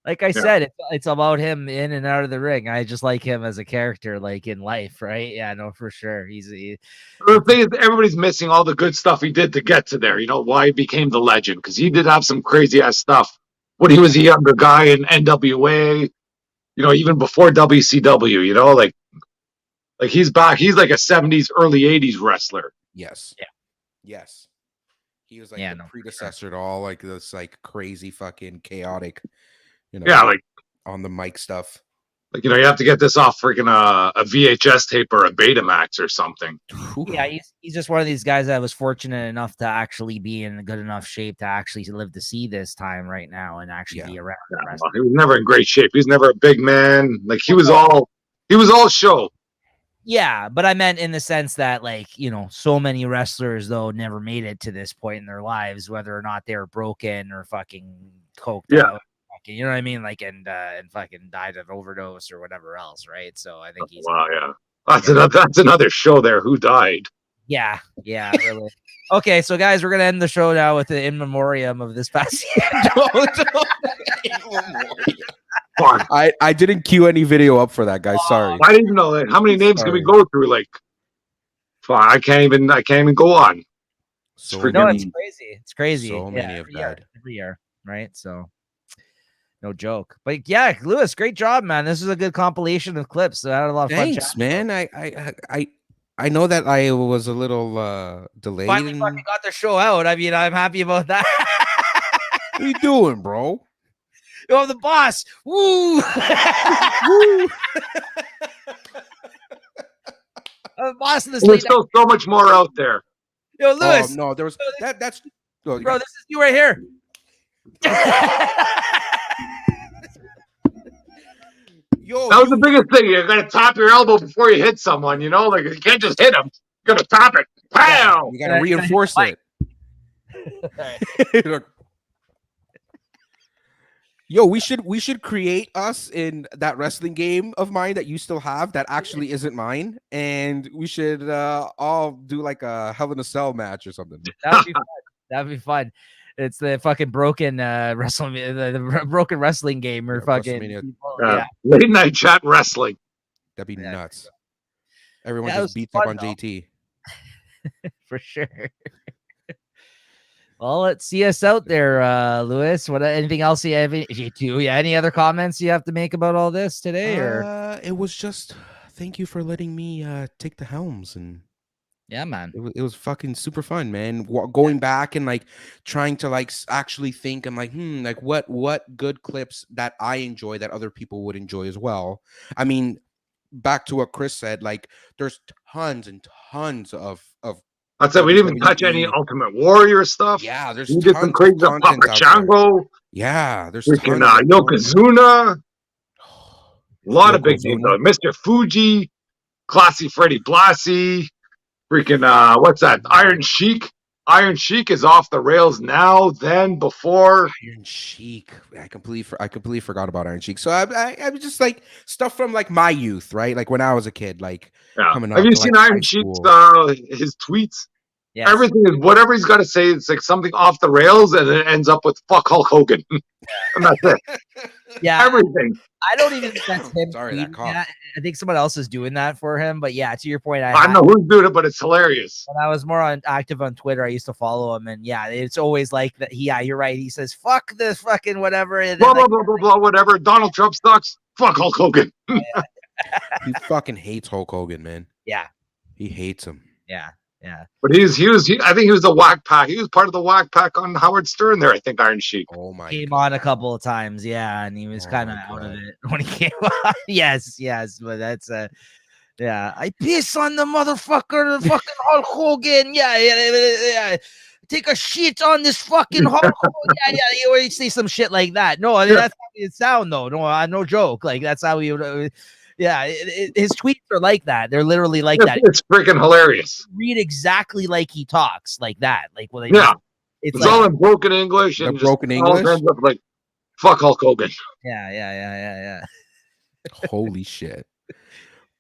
Like I said, it's about him in and out of the ring. I just like him as a character, like in life, right? Yeah, no, for sure. The thing is, everybody's missing all the good stuff he did to get to there. You know, why he became the legend. Because he did have some crazy ass stuff when he was a younger guy in NWA, you know, even before WCW, you know, like he's back. He's like a 70s, early 80s wrestler. Yes. Yeah. Yes. He was like Yeah, the no, for predecessor to all like this like crazy fucking chaotic, you know, Yeah, like on the mic stuff. you know, you have to get this off freaking a VHS tape or a Betamax or something. Yeah, he's just one of these guys that was fortunate enough to actually be in good enough shape to actually live to see this time right now and actually be around. Yeah, well, he was never in great shape. He was never a big man. Like he was all show. Yeah, but I meant in the sense that, like, you know, so many wrestlers though never made it to this point in their lives, whether or not they were broken or fucking coked out. Fucking, you know what I mean? Like, and fucking died of overdose or whatever else, right? So I think he's Wow, yeah. That's another show there. Who died? yeah, really. Okay, so guys, we're gonna end the show now with the in memoriam of this past Fuck. I didn't queue any video up for that, guys. Sorry. I didn't know that. How many names can we go through? Like, fuck, I can't even go on. So No, many, it's crazy. It's crazy. so many have every year, died. every year, right? So no joke. But yeah, Lewis, great job, man. This is a good compilation of clips. So I had a lot of fun. Thanks, man. I know that I was a little delayed. Finally fucking got the show out. I mean, I'm happy about that. What are you doing, bro? Yo, I'm the boss. Woo! Woo! I'm the boss of this There's late. still so much more out there. Yo, Oh, Lewis. no, there was that's oh, Bro, this is you right here. yo, That was the biggest thing. You gotta tap your elbow before you hit someone, you know? Like you can't just hit them. You gotta tap it. Pow! you gotta reinforce it. Yo, we should create us in that wrestling game of mine that you still have that actually isn't mine, and we should all do like a Hell in a Cell match or something. That'd be fun. That'd be fun. It's the fucking broken wrestling, the broken wrestling game or Yeah, fucking WrestleMania. people, Late night chat wrestling. That'd be Yeah. nuts. Everyone Yeah, it was just beats fun, up on though. JT. for sure. Well, let's see us out there, Lewis. What anything else you have? You do? Yeah. Any other comments you have to make about all this today? Or It was just thank you for letting me take the helms and Yeah, man. It was fucking super fun, man. Going back and like trying to like actually think and like, like what good clips that I enjoy that other people would enjoy as well. I mean, back to what Chris said, like there's tons and tons of That's it. We didn't even touch any WWE. Ultimate Warrior stuff. Yeah, there's We did some tons crazy of stuff. content Papa out there. Chango, Yeah, there's freaking tons of content. Yokozuna. A lot of big names Yokozuna. though. Mr. Fuji, Classy Freddy Blassie, freaking what's that? Iron Sheik. Iron Sheik is off the rails now, then, before. Iron Sheik. I completely forgot about Iron Sheik. So I was just like stuff from like my youth, right? Like when I was a kid, like Yeah. coming Have up you to like seen high Iron Sheik's school. his tweets? Yes. Everything is whatever he's got to say. It's like something off the rails, and it ends up with "fuck Hulk Hogan," and that's it. Yeah. Everything. I don't even think that's him. Sorry, that cough. I think someone else is doing that for him. But yeah, to your point, I don't know who's doing it, but it's hilarious. when I was more active on Twitter, I used to follow him, and yeah, it's always like that. Yeah, you're right. He says "fuck this fucking whatever," and Blah then, blah blah blah blah. Whatever. Donald Trump sucks. Fuck Hulk Hogan. He fucking hates Hulk Hogan, man. yeah, He hates him. yeah. But I think he was the whack pack. He was part of the whack pack on Howard Stern there. I think Iron Sheik. Oh my Came God. on a couple of times, yeah, and he was Oh kind of my out of God. it when he came on. yes, but that's yeah. I piss on the motherfucker, the fucking Hulk Hogan. Yeah. Take a shit on this fucking Hulk Hogan. Yeah. You always say some shit like that. No, I mean, that's how it sound though. No joke. Like that's how he would. Yeah, his tweets are like that. They're literally like that. It's freaking hilarious. Read exactly like he talks, like that. Like well, It's like, all in broken English The and broken just all English? ends up like fuck Hulk Hogan. yeah. Holy shit.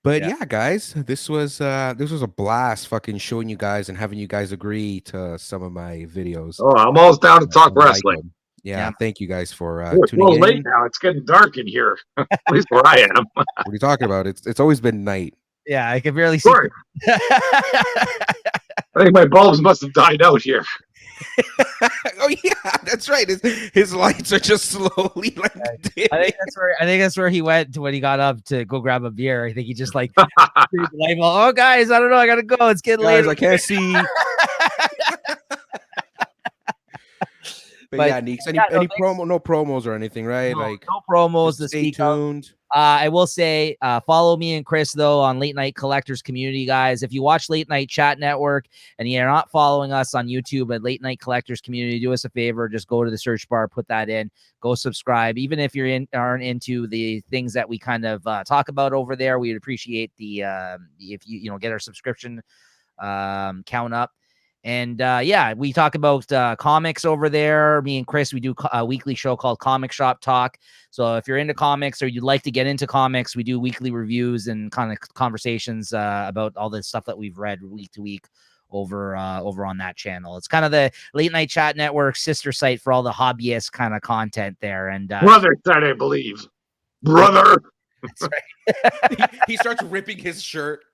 But yeah, guys, this was a blast fucking showing you guys and having you guys agree to some of my videos. Oh, I'm always down to talk I like wrestling. them. Yeah, thank you guys for It's a tuning little late in. now. It's getting dark in here. At least where I am. What are you talking about? It's always been night. Yeah, I can barely see. Sorry. I think my bulbs must have died out here. Oh yeah, that's right. His lights are just slowly like dimming. I think that's where he went to when he got up to go grab a beer. I think he just like, oh guys, I don't know, I gotta go. It's getting late. I can't see. But yeah, Neeks, any promo, no promos or anything, right? No promos. Just stay tuned. I will say, follow me and Chris though on Late Night Collectors Community, guys. If you watch Late Night Chat Network and you're not following us on YouTube at Late Night Collectors Community, do us a favor, just go to the search bar, put that in, go subscribe. Even if you aren't into the things that we kind of talk about over there, we'd appreciate the if you get our subscription count up. And yeah, we talk about comics over there. Me and Chris, we do a weekly show called Comic Shop Talk. So if you're into comics or you'd like to get into comics, we do weekly reviews and kind of conversations about all the stuff that we've read week to week over on that channel. It's kind of the Late Night Chat Network sister site for all the hobbyist kind of content there. And brother said, I believe. Brother. That's right. he starts ripping his shirt.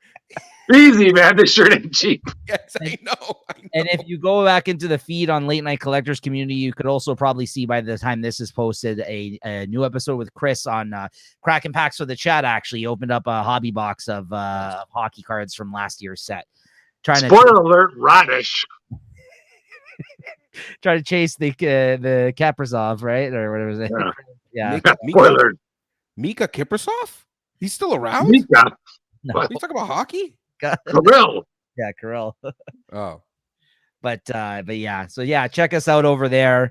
Easy, man. This shirt ain't cheap. Yes, I know. And if you go back into the feed on Late Night Collectors Community, you could also probably see by the time this is posted a new episode with Chris on Cracking Packs for the Chat. Actually, opened up a hobby box of hockey cards from last year's set. Spoiler alert, Radish. Try to chase the Kaprizov, right? Or whatever it was. Yeah. Spoiler. Mika Kiprasov? He's still around? Mika. No. You talking about hockey? Kirill. Yeah, Kirill. Oh. But yeah. So yeah, check us out over there.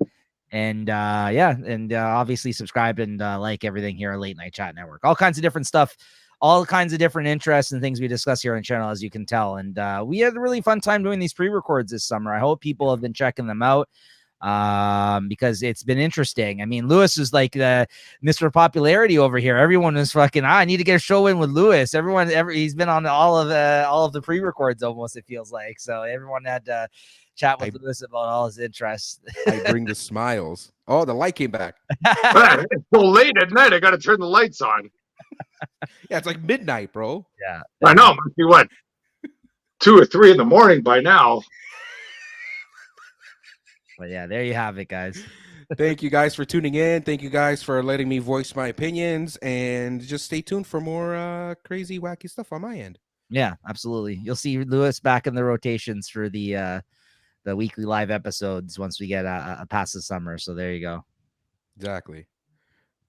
And obviously subscribe and like everything here at Late Night Chat Network. All kinds of different stuff, all kinds of different interests and things we discuss here on the channel, as you can tell. And we had a really fun time doing these pre-records this summer. I hope people have been checking them out because it's been interesting. I mean, Lewis is like the Mr. Popularity over here. Everyone is fucking, I need to get a show in with Lewis. He's been on all of the pre-records almost, it feels like. So everyone had to chat with Lewis about all his interests. I bring the smiles. Oh, the light came back. It's so late at night. I got to turn the lights on. Yeah, it's like midnight, bro. Yeah. I know. It must be what? 2 or 3 in the morning by now. But yeah, there you have it, guys. Thank you guys for tuning in. Thank you guys for letting me voice my opinions, and just stay tuned for more crazy, wacky stuff on my end. Yeah, absolutely. You'll see Lewis back in the rotations for the weekly live episodes once we get past the summer. So there you go. Exactly.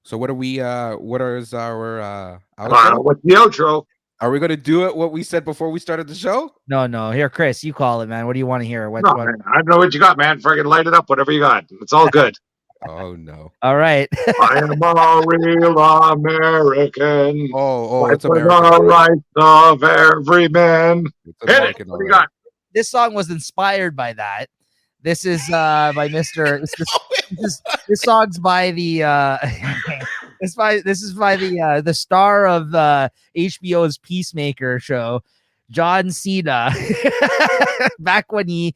So what is our outro? What's the outro? Are we gonna do it what we said before we started the show? No. Here, Chris, you call it, man. What do you want to hear? What? No, man, I don't know what you got, man. Friggin' light it up, whatever you got. It's all good. Oh no. All right. I am a real American. Oh, Fight it's for American. the all right. rights of every man. It's Hit it. American. What all do you right. got? This song was inspired by that. This is by Mr. This song's by the this is by the star of HBO's Peacemaker show, John Cena. Back when he's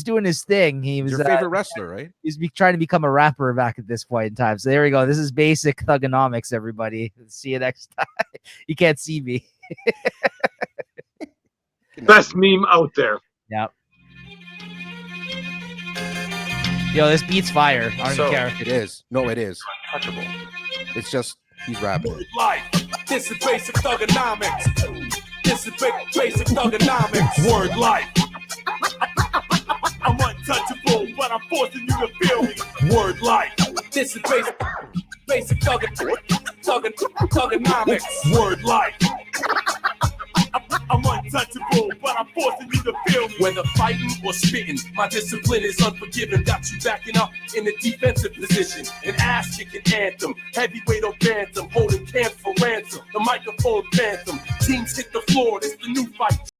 doing his thing. He was Your favorite wrestler, right? he's trying to become a rapper back at this point in time. So there we go. This is basic thugonomics, everybody. See you next time. You can't see me. Best meme out there. Yep. Yo, this beat's fire. I don't So, care. It is. No, it is. Untouchable. It's just he's rapping. Life. This is basic thugonomics. This is basic thugonomics. Word life. I'm untouchable, but I'm forcing you to feel me. Word life. This is basic thugonomics. Word life. I'm untouchable, but I'm forcing you to feel me. Whether fighting or spitting, my discipline is unforgiving. Got you backing up in a defensive position. An ass-kicking anthem, heavyweight or bantam, holding camps for ransom. The microphone phantom, teams hit the floor, it's the new fight.